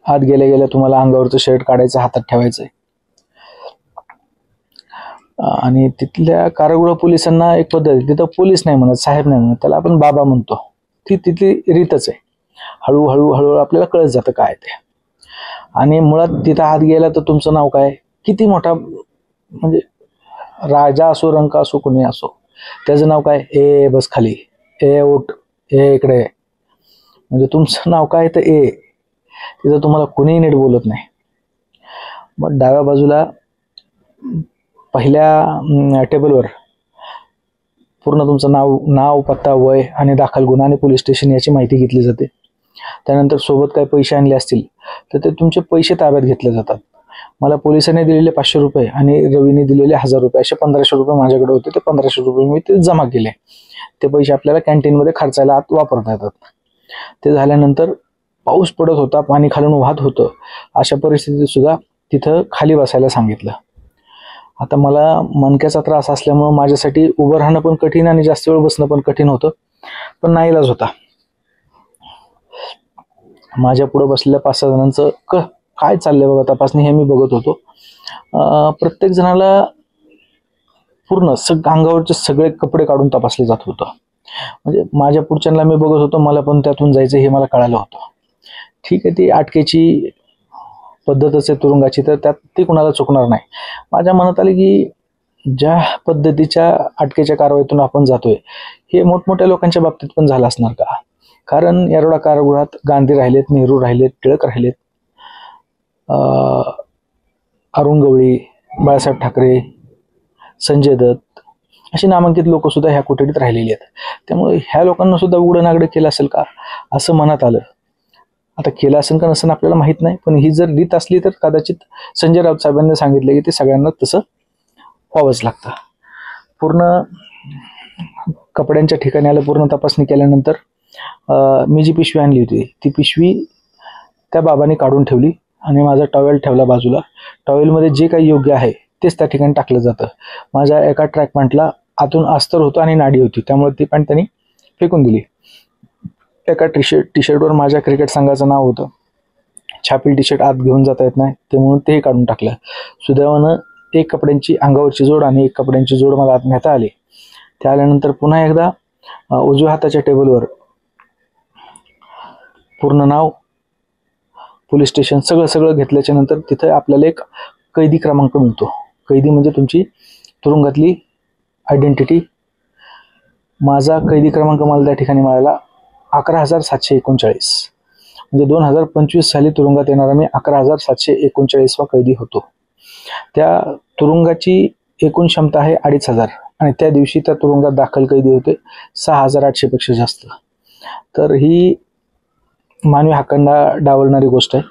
आत गेल्या गेल्या तुम्हाला अंगावरचं शर्ट काढायचं, हातात ठेवायचंय. आणि तिथल्या कारागृह पोलिसांना एक पद्धत आहे, तिथं पोलीस नाही म्हणत, साहेब नाही म्हणत, त्याला आपण बाबा म्हणतो. ती तिथली रीतच आहे. हळूहळू हळूहळू आपल्याला कळत जातं काय ते. आणि मुळात तिथं आत गेला तर तुमचं नाव काय, किती मोठा म्हणजे राजा असो, रंक असो, कोणी असो, त्याचं नाव काय, ए बस खाली, ए उठ, ए इकडे, म्हणजे तुमचं नाव काय तर ए. तिथं तुम्हाला कोणीही नीट बोलत नाही. मग डाव्या बाजूला पहिल्या टेबलवर पूर्ण तुमचं नाव, पत्ता, वय आणि दाखल गुन्हा आणि पोलीस स्टेशन याची माहिती घेतली जाते. त्यानंतर सोबत काही पैसे आणले असतील तर ते तुमचे पैसे ताब्यात घेतले जातात. मला पोलिसांनी दिलेले 500 रुपये आणि रवीने दिलेले 1000 रुपये असे 1500 रुपये माझ्याकडे होते. ते 1500 रुपये मी ते जमा केले. ते पैसे आपल्याला कॅन्टीनमध्ये खर्चायला आत वापरता येतात. ते झाल्यानंतर पाऊस पडत होता, पाणी खालून वाहत होतं. अशा परिस्थितीत सुद्धा तिथं खाली बसायला सांगितलं. आता मला मणक्याचा त्रास असल्यामुळं माझ्यासाठी उभं राहणं पण कठीण आणि जास्त वेळ बसणं पण कठीण होतं, पण नाईलाज होता. माझ्या पुढे बसलेल्या 5-6 जणांचं काय चाललंय बघा तपासणी हे मी बघत होतो. प्रत्येक जणाला पूर्ण अंगावरचे सगळे कपडे काढून तपासले जात होतं. म्हणजे माझ्या पुढच्यांना मी बघत होतो, मला पण त्यातून जायचं हे मला कळालं होतं. ठीक आहे, ती अटकेची पद्धतच आहे तुरुंगाची, तर त्यात ती कुणाला चुकणार नाही. माझ्या मनात आली की ज्या पद्धतीच्या अटकेच्या कारवाईतून आपण जातोय हे मोठमोठ्या लोकांच्या बाबतीत पण झालं असणार का? कारण येरवडा कारागृहात गांधी राहिलेत, नेहरू राहिलेत, टिळक राहिलेत, अरुण गवळी, बाळासाहेब ठाकरे, संजय दत्त अशी नामांकित लोक सुद्धा ह्या कोठडीत राहिलेली आहेत. त्यामुळे ह्या लोकांना सुद्धा उघडं नागडं केलं असेल का असं मनात आलं. आता केलं असेल का नसेल आपल्याला माहित नाही, पण ही जर रीत असली तर कदाचित संजय राऊत साहेबांनी सांगितलं की ते सगळ्यांना तसं व्हावंच लागतं. पूर्ण कपड्यांच्या ठिकाणी आलं. पूर्ण तपासणी केल्यानंतर मी जी पिशवी आणली होती ती पिशवी त्या बाबांनी काढून ठेवली आणि माझा टॉवेल ठेवला बाजूला. टॉवेलमध्ये जे काही योग्य आहे तेच त्या ठिकाणी टाकलं जातं. माझ्या एका ट्रॅक पॅन्टला आतून अस्तर होतं आणि नाडी होती, त्यामुळे ती पॅन्ट त्यांनी फेकून दिली. एका टी शर्टवर माझ्या क्रिकेट संघाचं नाव होतं. छापील टी शर्ट आत घेऊन जाता येत नाही, ते म्हणून तेही काढून टाकलं. सुदैवानं एक कपड्यांची अंगावरची जोड आणि एक कपड्यांची जोड मला आत नेता आली. त्या आल्यानंतर पुन्हा एकदा उजव्या हाताच्या टेबलवर पूर्ण नाव, पोलीस स्टेशन सगळं घेतल्याच्या नंतर तिथे आपल्याला एक कैदी क्रमांक मिळतो. कैदी म्हणजे तुमची तुरुंगातली आयडेंटिटी. माझा कैदी क्रमांक मला त्या ठिकाणी मिळाला 11,739. म्हणजे 2025 साली तुरुंगात येणारा मी 11,739वा कैदी होतो. त्या तुरुंगाची एकूण क्षमता आहे 2,500 आणि त्या दिवशी त्या तुरुंगात दाखल कैदी होते 6,800 पेक्षा जास्त. तर ही मानवी हक्कांना डावलणारी गोष्ट आहे.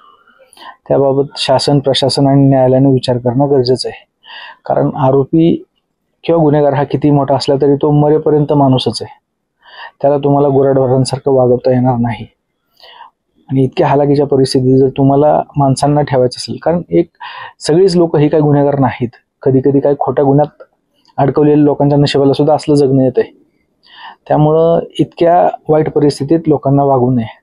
त्याबाबत शासन, प्रशासन आणि न्यायालयाने विचार करणं गरजेचं आहे. कारण आरोपी किंवा गुन्हेगार हा किती मोठा असला तरी तो मरेपर्यंत माणूसच आहे. त्याला तुम्हाला गुराढोरांसारखं वागवता येणार नाही. आणि इतक्या हालाकीच्या परिस्थितीत जर तुम्हाला माणसांना ठेवायचं असेल, कारण सगळीच लोक ही काही गुन्हेगार नाहीत. कधी कधी काही खोट्या गुन्ह्यात अडकवलेल्या लोकांच्या नशिबाला सुद्धा असलं जगणं येत आहे. त्यामुळं इतक्या वाईट परिस्थितीत लोकांना वागू नये.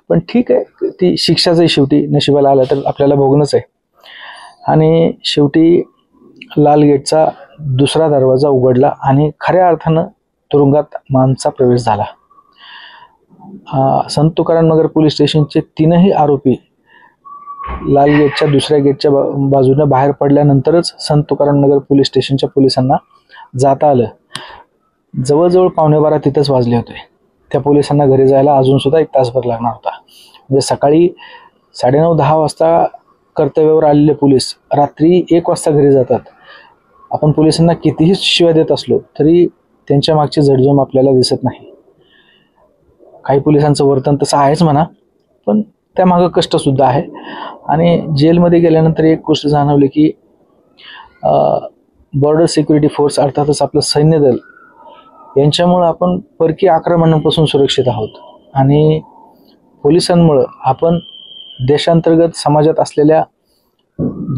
पण ठीक आहे, ती शिक्षाचंही शेवटी नशिबाला आलं तर आपल्याला भोगणंच आहे. आणि शेवटी लाल गेटचा दुसरा दरवाजा उघडला आणि खऱ्या अर्थानं तुरुंगात माणसा प्रवेश झाला. संत तुकाराम नगर पोलीस स्टेशनचे 3ही आरोपी लाल गेटच्या दुसऱ्या गेटच्या बाजूने बाहेर पडल्यानंतरच संत तुकाराम नगर पोलीस स्टेशनच्या पोलिसांना जाता आलं. जवळजवळ 11:15 तिथंच वाजले होते. त्या पोलिसांना घरी जायला अजून सुद्धा 1 तासभर लागणार होता. म्हणजे सकाळी 9:30-10 वाजता कर्तव्यावर आलेले पोलीस रात्री 1 वाजता घरी जातात. आपण पोलिसांना कितीही शिव्या देत असलो तरी त्यांच्या मागची जडजोम आपल्याला दिसत नाही. काही पोलिसांचं वर्तन तसं आहेच म्हणा, पण त्यामागं कष्टसुद्धा आहे. आणि जेलमध्ये गेल्यानंतर एक गोष्ट जाणवली की बॉर्डर सिक्युरिटी फोर्स अर्थातच आपलं सैन्य दल यांच्यामुळं आपण परकीय आक्रमणापासून सुरक्षित आहोत आणि पोलिसांमुळं आपण देशांतर्गत समाजात असलेल्या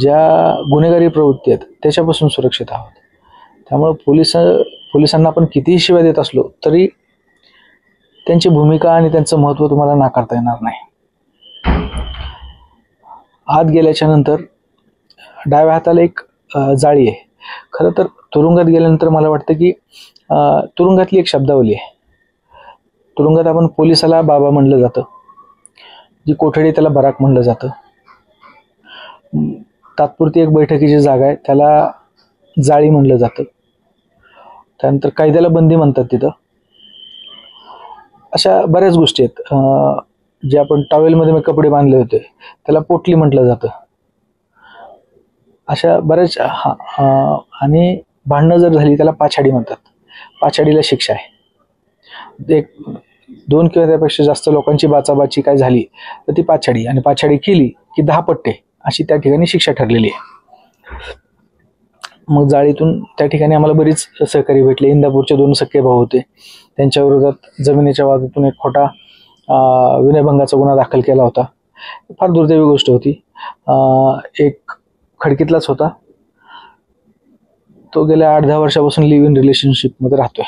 ज्या गुन्हेगारी प्रवृत्ती आहेत त्याच्यापासून सुरक्षित आहोत. त्यामुळं पोलिसांना आपण कितीही शिव्या देत असलो तरी त्यांची भूमिका आणि त्यांचं महत्त्व तुम्हाला नाकारता येणार नाही. आत गेल्याच्या नंतर डाव्या हाताला एक जाळी आहे. खरं तर तुरुंगात गेल्यानंतर मला वाटतं की तुरुंगातली एक शब्दावली आहे. तुरुंगात आपण पोलिसाला बाबा म्हणलं जातं, जी कोठडी त्याला बराक म्हणलं जातं. तात्पुरती एक बैठकीची जागा आहे त्याला जाळी म्हणलं जातं. त्यानंतर कायद्याला बंदी म्हणतात तिथं. अशा बऱ्याच गोष्टी आहेत. जे आपण टॉवेलमध्ये मी कपडे बांधले होते त्याला पोटली म्हटलं जातं. अशा बऱ्याच आणि भांडणं जर झाली त्याला पाछाडी म्हणतात. पाछाडीला शिक्षा आहे. एक 2 किंवा त्यापेक्षा जास्त लोकांची बाचाबाची काय झाली तर ती पाछाडी, आणि पाछाडी केली की 10 पट्टे अशी त्या ठिकाणी शिक्षा ठरलेली आहे. मग जाळीतून त्या ठिकाणी आम्हाला बरीच सहकारी भेटले. इंदापूरचे 2 सख्खे भाऊ होते, त्यांच्या विरोधात जमिनीच्या वादातून एक खोटा विनयभंगाचा गुन्हा दाखल केला होता. फार दुर्दैवी गोष्ट होती. एक खडकीतलाच होता, तो गेल्या 8-10 वर्षापासून लिव्ह इन रिलेशनशिपमध्ये राहतोय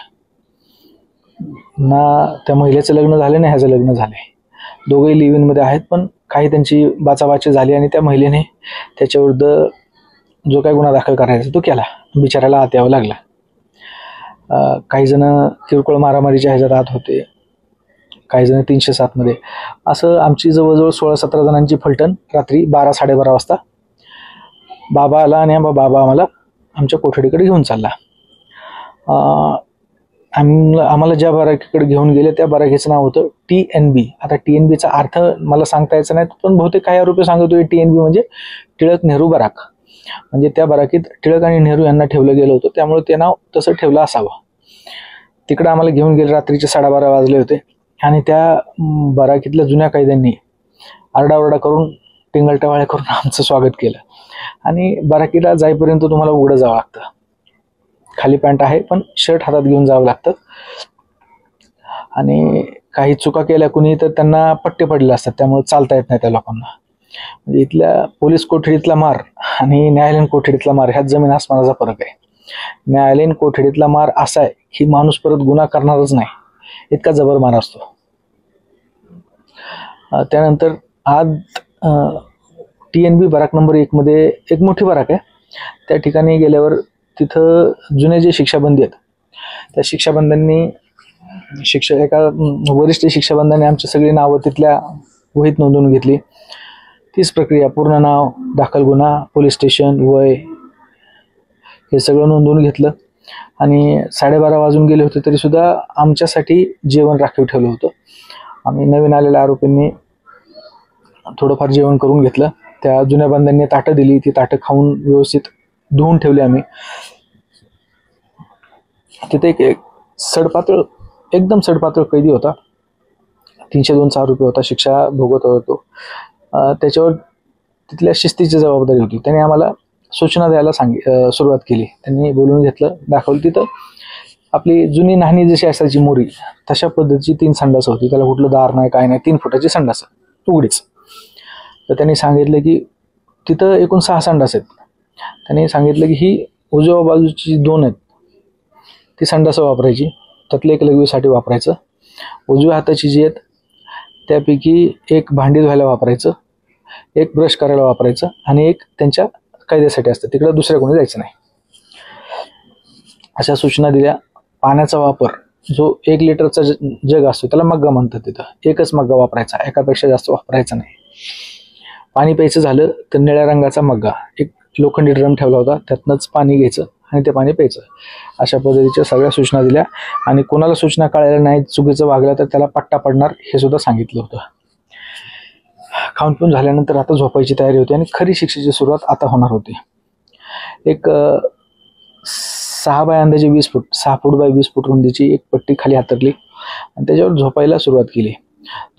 ना. त्या महिलेचं लग्न झालं नाही, ह्याचं लग्न झालंय. दोघेही लिव्ह इनमध्ये आहेत, पण काही त्यांची बाचाबाची झाली आणि त्या महिलेने त्याच्याविरुद्ध जो काही गुन्हा दाखल करायचा तो केला. बिचाराला आत यावं लागला. काही जण किरकोळ मारामारीच्या ह्याच्यात आत होते, काही जण 307 मध्ये. असं आमची जवळजवळ 16-17 जणांची फलटण रात्री 12-12:30 वाजता. बाबा आला आणि बाबा आम्हाला आमच्या कोठडीकडे घेऊन चालला. आम्हाला ज्या बराकीकडे घेऊन गेले त्या बराकीचं नाव होतं TNB. आता TNBचा अर्थ मला सांगता यायचा नाही, पण बहुतेक काही आरोपी सांगतोय TNB म्हणजे टिळक नेहरू बराक. म्हणजे त्या बराकीत टिळक आणि नेहरू यांना ठेवलं गेलं होतं, त्यामुळे ते नाव तसं ठेवलं असावं. तिकडं आम्हाला घेऊन गेले. रात्रीचे 12:30 वाजले होते आणि त्या बराकीतल्या जुन्या कैद्यांनी आरडाओरडा करून टिंगलटवाळे करून आमचं स्वागत केलं. आणि बराकीला जाईपर्यंत तुम्हाला उघडं जावं लागतं. खाली पॅन्ट आहे पण शर्ट हातात घेऊन जावं लागतं. आणि काही चुका केल्या कुणी तर त्यांना पट्टे पडले असतात, त्यामुळे चालता येत नाही त्या लोकांना. म्हणजे इथल्या पोलीस कोठडीतला मार आणि न्यायालयीन कोठडीतला मार ह्यात जमीन आसमानाचा फरक आहे. न्यायालयीन कोठडीतला मार असा आहे की माणूस परत गुन्हा करणारच नाही, इतका जबर मार असतो. त्यानंतर आज TNB बराक नंबर 1 मध्ये एक मोठी बराक आहे. त्या ठिकाणी गेल्यावर तिथं जुने जे शिक्षाबंदी आहेत त्या शिक्षाबंदांनी एका वरिष्ठ शिक्षाबंदांनी आमची सगळी नावं तिथल्या वहीत नोंदवून घेतली. तीच प्रक्रिया, पूर्ण नाव, दाखल गुन्हा, पोलीस स्टेशन, वय हे सगळं नोंदवून घेतलं. आणि 12:30 वाजून गेले होते तरी सुद्धा आमच्यासाठी जेवण राखीव ठेवलं होतं. आम्ही नवीन आलेल्या आरोपींनी थोडंफार जेवण करून घेतलं. त्या जुन्या बंधांनी ताटं दिली, ती ताटं खाऊन व्यवस्थित धुवून ठेवली आम्ही. तिथे एक एकदम सडपातळ कैदी होता. 302चा आरोपी होता, शिक्षा भोगत होतो. त्याच्यावर तिथल्या शिस्तीची जबाबदारी होती. त्यांनी आम्हाला सूचना द्यायला सुरुवात केली. त्यांनी बोलून घेतलं, दाखवलं. तिथं आपली जुनी नाणी जशी असायची मोरी तशा पद्धतीची 3 संडासं होती. त्याला कुठलं दार नाही, काय नाही, 3 फुटाची संडासं उघडीच. तर त्यांनी सांगितलं की तिथं एकूण 6 संडास आहेत. त्यांनी सांगितलं की ही उजव्या बाजूची 2 आहेत ती संडासं वापरायची, त्यातलं एक लघवीसाठी वापरायचं. उजव्या हाताची जी आहेत त्यापैकी एक भांडी धुवायला वापरायचं, एक ब्रश करायला वापरायचं आणि एक त्यांच्या कायद्यासाठी असतं, तिकडं दुसऱ्या कोणी जायचं नाही. अशा सूचना दिल्या. पाण्याचा वापर जो 1 लिटरचा जग असतो त्याला मग्गा म्हणतात. तिथं एकच मग्गा वापरायचा, एकापेक्षा जास्त वापरायचा नाही. पाणी प्यायचं झालं तर निळ्या रंगाचा मग्गा, एक लोखंडी ड्रम ठेवला होता, त्यातनंच पाणी घ्यायचं आणि ते पाणी प्यायचं. अशा पद्धतीच्या सगळ्या सूचना दिल्या. आणि कोणाला सूचना कळायला नाही, चुकीचं वागलं तर त्याला पट्टा पडणार हे सुद्धा सांगितलं होतं. खाऊन पिऊन झाल्यानंतर आता झोपायची तयारी होती आणि खरी शिक्षेची सुरुवात आता होणार होती. एक 6 बाय अंदाजे 20 फूट 6 फूट बाय 20 फूट रुंदीची एक पट्टी खाली हातरली आणि त्याच्यावर झोपायला सुरुवात केली.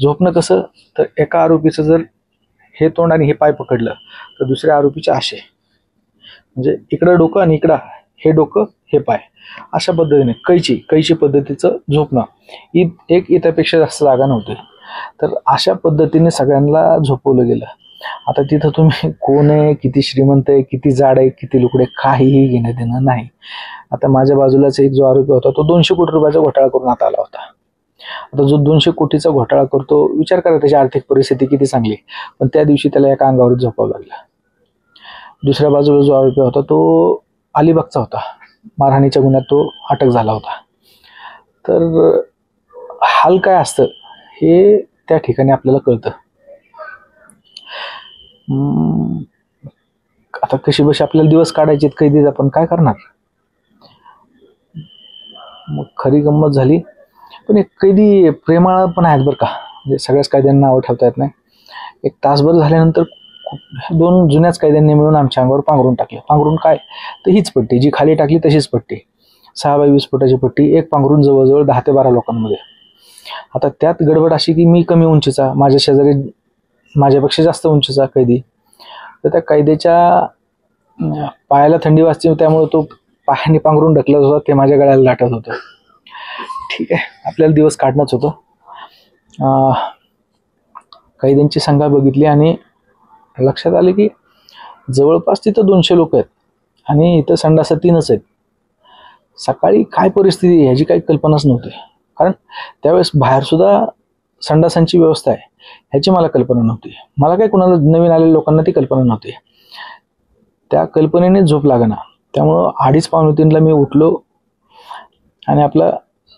झोपणं कसं तर एका आरोपीचं जर हे तोंड आणि हे पाय पकडलं तर दुसऱ्या आरोपीचे असे, म्हणजे इकडं डोकं आणि इकडं हे डोकं हे पाय, अशा पद्धतीने कैची पद्धतीचं झोपणं. एक इथ्यापेक्षा जास्त जागा नव्हती. तर अशा पद्धतीने सगळ्यांना झोपवलं गेलं. आता तिथं तुम्ही कोण आहे, किती श्रीमंत आहे, किती जाड आहे, किती लुकडे, काहीही घेणं देणं नाही. आता माझ्या बाजूलाच एक जो आरोपी होता तो 200 कोटी रुपयाचा घोटाळा करून आता आला होता. आता जो 200 कोटीचा घोटाळा करतो, विचार करा त्याची आर्थिक परिस्थिती किती चांगली, पण त्या दिवशी त्याला एका अंगावर झोपावं लागलं. दुसऱ्या बाजूला जो आरोपी होता तो अलिबागचा होता. मारहाणीच्या गुन्ह्यात तो अटक झाला होता. तर हाल काय असतं हे त्या ठिकाणी आपल्याला कळतं. आता कशी बशी आपल्याला दिवस काढायचे कैदीत, आपण काय करणार. मग खरी गंमत झाली. पण एक कैदी प्रेमाळ पण आहेत बरं का, म्हणजे सगळ्याच कैद्यांना नावं ठेवता येत नाही. एक तासभर झाल्यानंतर 2 जुन्याच कैद्यांनी मिळून आमच्या अंगावर पांघरून टाकले. पांघरून काय तर हीच पट्टी जी खाली टाकली तशीच पट्टी, 6 बाय 20 फुटाची पट्टी, एक पांघरून जवळजवळ 10 ते 12 लोकांमध्ये. आता त्यात गडबड अशी की मी कमी उंचीचा, माझ्या शेजारी माझ्यापेक्षा जास्त उंचीचा कैदी. तर त्या कैद्याच्या पायाला थंडी वाजते, त्यामुळे तो पायाने पांघरून ढकलत होता, ते माझ्या गळ्याला लाटत होतं. ठीक आहे, आपल्याला दिवस काढणंच होतं. कैद्यांची संख्या बघितली आणि लक्षात आले की जवळपास तिथं 200 लोक आहेत आणि इथं संडासं 3च आहेत. सकाळी काय परिस्थिती ह्याची काही कल्पनाच नव्हती, कारण त्यावेळेस बाहेर सुद्धा संडासांची व्यवस्था आहे ह्याची मला कल्पना नव्हती. मला काय कुणाला नवीन आलेल्या लोकांना ती कल्पना नव्हती. त्या कल्पनेने झोप लागना, त्यामुळं 2:30-3:15 मी उठलो आणि आपला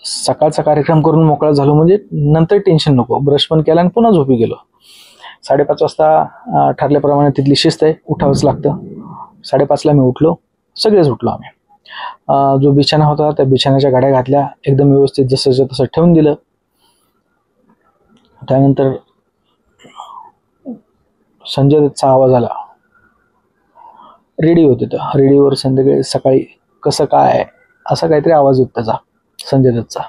सकाळचा कार्यक्रम करून मोकळा झालो, म्हणजे नंतर टेन्शन नको. ब्रश पण केला आणि पुन्हा झोपी गेलो. 5:30 वाजता ठरल्याप्रमाणे तिथली शिस्त आहे, उठावंच लागतं. 5:30ला मी उठलो, सगळेच उठलो आम्ही. जो बिछाना होता त्या बिछाण्याच्या गाड्या घातल्या, एकदम व्यवस्थित जसं तसं ठेवून दिलं. त्यानंतर संजय दत्तचा आवाज आला. रेडिओ होते, तर रेडिओवर संध्याकाळी सकाळी कसं काय असा काहीतरी आवाज होता त्याचा, संजय दत्तचा.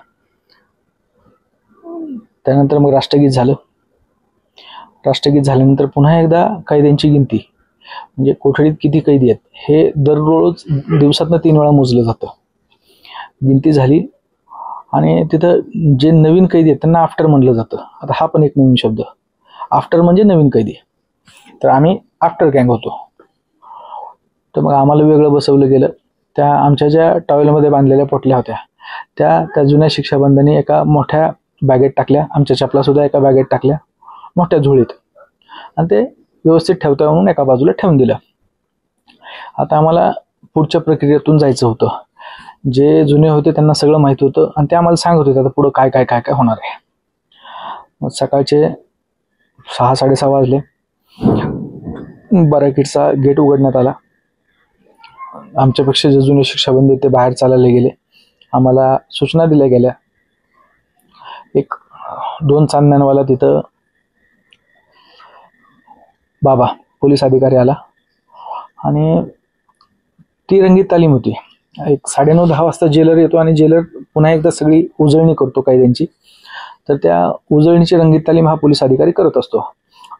त्यानंतर मग राष्ट्रगीत झालं. राष्ट्रगीत झाल्यानंतर पुन्हा एकदा कैद्यांची गिनती, म्हणजे कोठडीत किती कैदी आहेत हे दररोज दिवसातनं 3 वेळा मोजलं जातं. गिनती झाली आणि तिथं जे नवीन कैदी आहेत त्यांना आफ्टर म्हणलं जातं. आता हा पण एक नवीन शब्द, आफ्टर म्हणजे नवीन कैदी. तर आम्ही आफ्टर गँग होतो. तर मग आम्हाला वेगळं बसवलं गेलं. त्या आमच्या ज्या टॉयलमध्ये बांधलेल्या पोटल्या होत्या त्या जुन्या शिक्षाबंदांनी एका मोठ्या बॅगेत टाकल्या. आमच्या चपलासुद्धा एका बॅगेत टाकल्या, मोठ्या झोळीत, आणि ते व्यवस्थित ठेवता म्हणून एका बाजूला ठेवून दिलं. आता आम्हाला पुढच्या प्रक्रियेतून जायचं होतं. जे जुने होते त्यांना सगळं माहीत होतं आणि ते आम्हाला सांगत होते आता पुढं काय काय काय काय होणार आहे. मग सकाळचे 6-6:30 वाजले. बराकीटचा गेट उघडण्यात आला. आमच्यापेक्षा जे जुने शिक्षाबंदी ते बाहेर चालायला गेले. आम्हाला सूचना दिल्या गेल्या. एक 2 चांदण्यांवाला तिथं बाबा पोलीस अधिकारी आला आणि ती रंगीत तालीम होती. एक 9:30-10 वाजता जेलर येतो आणि जेलर पुन्हा एकदा सगळी उजळणी करतो कैद्यांची. तर त्या उजळणीची रंगीत तालीम हा पोलीस अधिकारी करत असतो.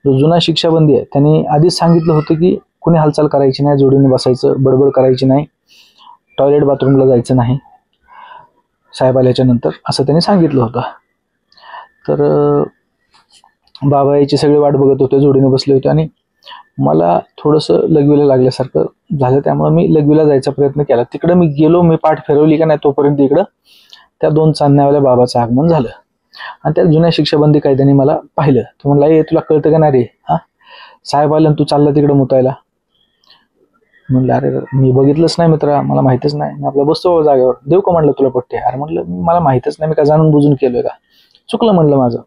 जो जुना शिक्षाबंदी आहे त्यांनी आधीच सांगितलं होतं की कुणी हालचाल करायची नाही, जोडीने बसायचं, बडबड करायची नाही, टॉयलेट बाथरूमला जायचं नाही साहेब आल्याच्या नंतर, असं त्यांनी सांगितलं होतं. तर बाबा याची सगळी वाट बघत होते, जोडीने बसले होते आणि मला थोडंसं लगवीला लागल्यासारखं झालं. त्यामुळे मी लगवीला जायचा प्रयत्न केला. तिकडं मी गेलो, मी पाठ फिरवली का नाही तोपर्यंत इकडं त्या 2 चांदण्यावाल्या बाबाचं आगमन झालं आणि त्या जुन्या शिक्षाबंदी कायद्याने मला पाहिलं. तो म्हणला, ए तुला कळतं का नाही रे, हा साहेब आलं तू चालला तिकडं मुतायला. म्हणलं अरे मी बघितलंच नाही मित्रा, मला माहितच नाही, मी आपला बसतो जागेवर, देऊ का म्हणलं तुला पट्टे. अरे म्हटलं मला माहितच नाही, मी का जाणून बुजून केलोय का, चुकलं म्हणलं माझं.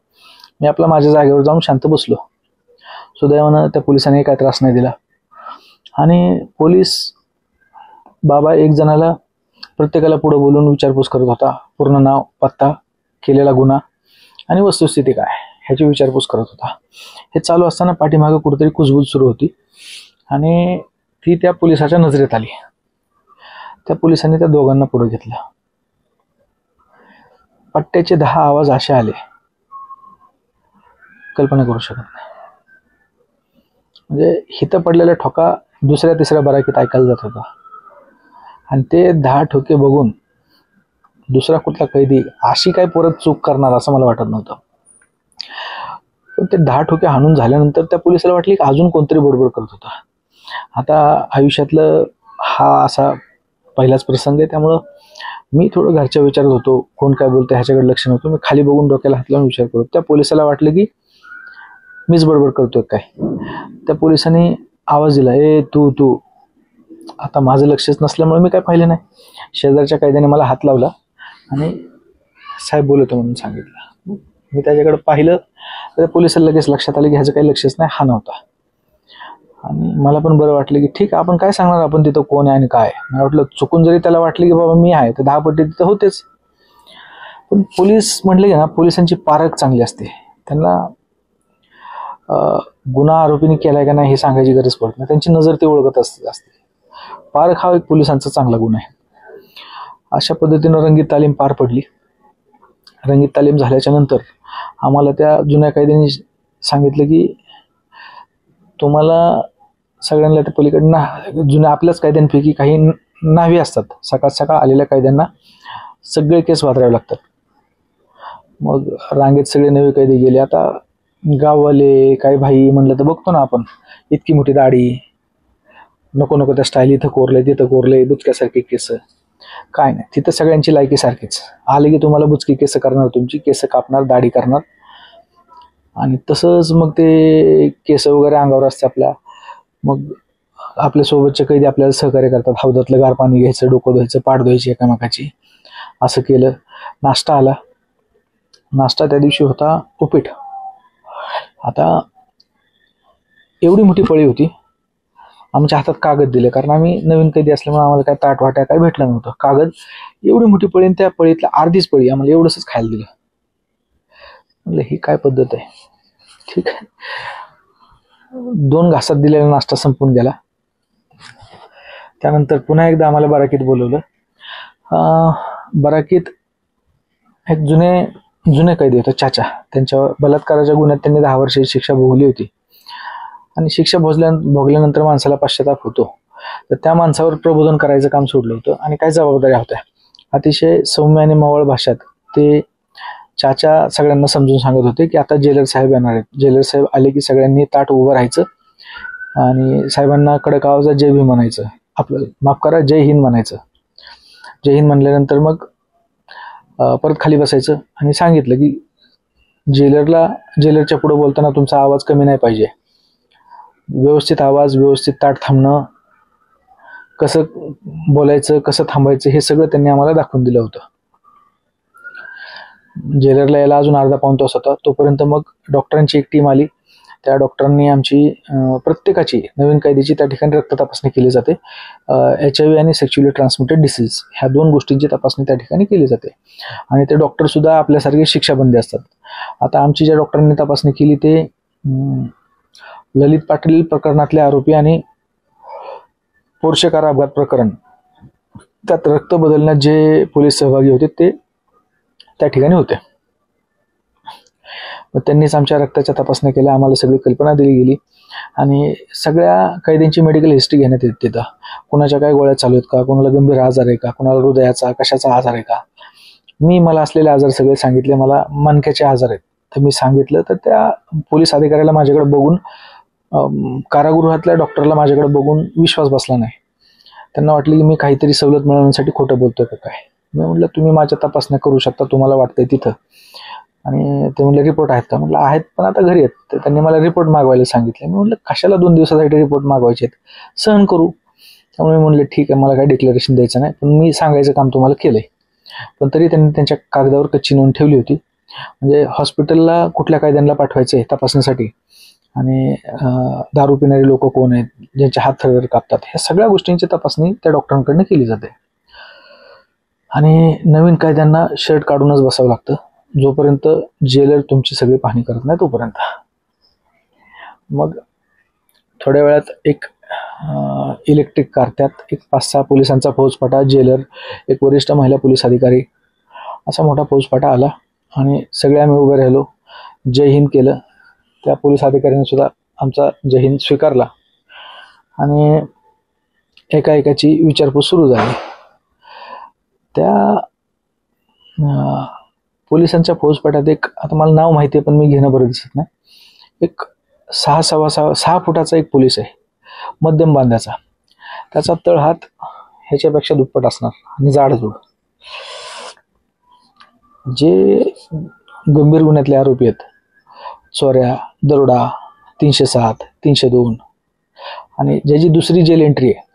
मी आपला माझ्या जागेवर जाऊन शांत बसलो. सुदैवानं त्या पोलिसांनी काय त्रास नाही दिला आणि पोलीस बाबा एक जणाला प्रत्येकाला पुढे बोलून विचारपूस करत होता. पूर्ण नाव, पत्ता, केलेला गुन्हा आणि वस्तुस्थिती काय ह्याची विचारपूस करत होता. हे चालू असताना पाठीमागे कुठेतरी कुजबूज सुरू होती आणि ती त्या पोलिसाच्या नजरेत आली. त्या पोलिसांनी त्या दोघांना पुढे घेतलं. पट्ट्याचे 10 आवाज असे आले, कल्पना करू शकत नाही. म्हणजे हिथं पडलेला ठोका दुसऱ्या तिसऱ्या बराकीत ऐकायला जात होता आणि ते 10 ठोके बघून दुसरा कुठला कैदी अशी काय परत चूक करणार असं मला वाटत नव्हतं. पण ते 10 ठोके हाणून झाल्यानंतर त्या पोलिसाला वाटले की अजून कोणतरी बडबड करत होता. आता आयुष्यातलं हा असा पहिलाच प्रसंग आहे, त्यामुळं मी थोडं घरच्या विचारत होतो, कोण काय बोलतं ह्याच्याकडे लक्ष नव्हतं. मी खाली बघून डोक्याला हात लावून विचार करतो. त्या पोलिसाला वाटलं की मीच बडबड करतोय काय. त्या पोलिसांनी आवाज दिला, ए तू तू. आता माझं लक्षच नसल्यामुळे मी काय पाहिलं नाही. शेजारच्या कैद्याने मला हात लावला आणि साहेब बोलतो म्हणून सांगितलं. मी त्याच्याकडे पाहिलं तर पोलिसाला लगेच लक्षात आलं की ह्याचं काही लक्षच नाही, हा नव्हता. आणि मला पण बरं वाटलं की ठीक, आपण काय सांगणार, आपण तिथं कोण आहे आणि काय. मला वाटलं चुकून जरी त्याला वाटलं की बाबा मी आहे तर 10 पट्टी तिथं होतेच. पण पोलीस म्हटले की ना, पोलिसांची पारख चांगली असते. त्यांना गुन्हा आरोपीने केलाय का नाही हे सांगायची गरज पडत नाही. त्यांची नजर ते ओळखत असते. पारख हा एक पोलिसांचा चांगला गुन्हा आहे. अशा पद्धतीनं रंगीत तालीम पार पडली. रंगीत तालीम झाल्याच्या नंतर आम्हाला त्या जुन्या कैद्यांनी सांगितलं की तुम्हाला सगळ्यांना त्या पलीकडनं जुन्या आपल्याच कैद्यांपैकी काही नावे असतात. सकाळ सकाळ आलेल्या कैद्यांना सगळे केस वाचावे लागतात. मग रांगेत सगळे नवे कैदी गेले. आता गाववाले काही भाई म्हणलं तर बघतो ना आपण, इतकी मोठी दाढी, नको नको त्या स्टाईल, इथं कोरलंय तिथं कोरलंय, बुचक्यासारखी केस. काय नाही, तिथं सगळ्यांची लायकी सारखीच. आले की तुम्हाला बुचकी केस करणार, तुमची केस कापणार, दाढी करणार. आणि तसंच मग ते केस वगैरे अंगावर असते आपल्या. मग आपल्या सोबतचे कैदी आपल्याला सहकार्य करतात. हौदातलं गार पाणी घ्यायचं, डोकं धुवायचं, पाठ धुवायची एकामेकाची. असं केलं. नाश्ता आला. नाश्ता त्या दिवशी होता उपीट. आता एवढी मोठी फळी होती. आमच्या हातात कागद दिले, कारण आम्ही नवीन कैदी असल्यामुळे आम्हाला काय ताट वाट्या काय भेटलं नव्हतं. कागद, एवढी मोठी पळी, त्या पळीतल्या अर्धीच पळी आम्हाला एवढंच खायला दिलं. म्हणलं ही काय पद्धत आहे. ठीक आहे, 2 घासात दिलेला नाश्ता संपून गेला. त्यानंतर पुन्हा एकदा आम्हाला बराकीत बोलवलं. बराकीत एक जुने कैदी होते, चाचा. त्यांच्या बलात्काराच्या गुन्ह्यात त्यांनी 10 वर्षाची शिक्षा भोगली होती. आणि शिक्षा भोगल्यानंतर माणसाला पश्चाताप होतो. तर त्या माणसावर प्रबोधन करायचं काम सोडलं होतं आणि काय जबाबदाऱ्या होत्या. अतिशय सौम्य आणि मवाळ भाषात ते चाचा सगळ्यांना समजून सांगत होते की आता जेलर साहेब येणार आहेत. जेलर साहेब आले की सगळ्यांनी ताट उभं राहायचं आणि साहेबांना कडक आवाजात जय भीम म्हणायचं. आपलं माफ करा, जय हिंद म्हणायचं. जय हिंद म्हणल्यानंतर मग परत खाली बसायचं आणि सांगितलं की जेलरच्या पुढे बोलताना तुमचा आवाज कमी नाही पाहिजे. व्यवस्थित आवाज, व्यवस्थित ताट थांबणं, कसं बोलायचं, कसं थांबायचं, हे सगळं त्यांनी आम्हाला दाखवून दिलं होतं. जेलरला यायला अजून अर्धा पाऊण तास होता. तोपर्यंत मग डॉक्टरांची एक टीम आली. त्या डॉक्टरांनी आमची प्रत्येकाची, नवीन कैदीची त्या ठिकाणी रक्त तपासणी केली जाते. HIV आणि सेक्शुअली ट्रान्समिटेड डिसीज ह्या 2 गोष्टींची तपासणी त्या ठिकाणी केली जाते. आणि ते डॉक्टरसुद्धा आपल्यासारखे शिक्षाबंदी असतात. आता आमची ज्या डॉक्टरांनी तपासणी केली ते ललित पाटील प्रकरणातले आरोपी आणि पोर्शे कार अपघात प्रकरण, त्यात रक्त बदलण्यात जे पोलीस सहभागी होते ते त्या ठिकाणी होते. मग त्यांनीच आमच्या रक्ताच्या तपासण्या केल्या. आम्हाला सगळी कल्पना दिली गेली आणि सगळ्या कैद्यांची मेडिकल हिस्ट्री घेण्यात येते. तिथं कोणाच्या काय गोळ्या चालू आहेत का, कोणाला गंभीर आजार आहे का, कोणाला हृदयाचा कशाचा आजार आहे का. मला असलेले आजार सगळे सांगितले. मला मणक्याचे आजार आहेत तर मी सांगितलं. तर त्या पोलीस अधिकाऱ्याला माझ्याकडे बघून, कारागृहातल्या डॉक्टरला माझ्याकडे बघून विश्वास बसला नाही. त्यांना वाटलं की मी काहीतरी सवलत मिळवण्यासाठी खोटं बोलतोय का काय. मी म्हटलं तुम्ही माझ्या तपासण्या करू शकता, तुम्हाला वाटतंय तिथं. आणि ते म्हणले रिपोर्ट आहेत का. म्हटलं आहेत पण आता घरी आहेत. तर त्यांनी मला रिपोर्ट मागवायला सांगितले. मी म्हटलं कशाला 2 दिवसासाठी रिपोर्ट मागवायचे आहेत, सहन करू. त्यामुळे म्हणले ठीक आहे, मला काही डिक्लेरेशन द्यायचं नाही, पण मी सांगायचं काम तुम्हाला केलंय. पण तरी त्यांनी त्यांच्या कागदावर कच्ची नोंद ठेवली होती. म्हणजे हॉस्पिटलला कुठल्या कैद्यांना पाठवायचं आहे तपासण्यासाठी आणि दारू पिणारे लोक कोण आहेत, ज्यांचे हात थरथर कापतात, ह्या सगळ्या गोष्टींची तपासणी त्या डॉक्टरांकडनं केली जाते. आणि नवीन कैद्यांना शर्ट काढूनच बसावं लागतं. जोपर्यंत जेलर तुमची सगळी पाहणी करत नाही तोपर्यंत. मग थोड्या वेळात एक इलेक्ट्रिक कार, त्यात एक 5-6 पोलिसांचा फौजफाटा, जेलर, एक वरिष्ठ महिला पोलीस अधिकारी, असा मोठा फौजफाटा आला आणि सगळे आम्ही उभे राहिलो. जय हिंद केलं. त्या पोलीस अधिकाऱ्याने सुद्धा आमचा जय हिंद स्वीकारला आणि एकाएकाची विचारपूस सुरू झाली. त्या पोलिसांच्या फौजफाट्यात एक, आता मला नाव माहिती आहे पण मी घेणं बरं दिसत नाही, एक 6 फुटाचा एक पोलीस आहे, मध्यम बांध्याचा. त्याचा तळहात ह्याच्यापेक्षा दुप्पट असणार आणि जाडजूड. जे गंभीर गुन्ह्यातले आरोपी आहेत, चोऱ्या, दरोडा, 307, 302 आणि ज्याची दुसरी जेल एंट्री आहे,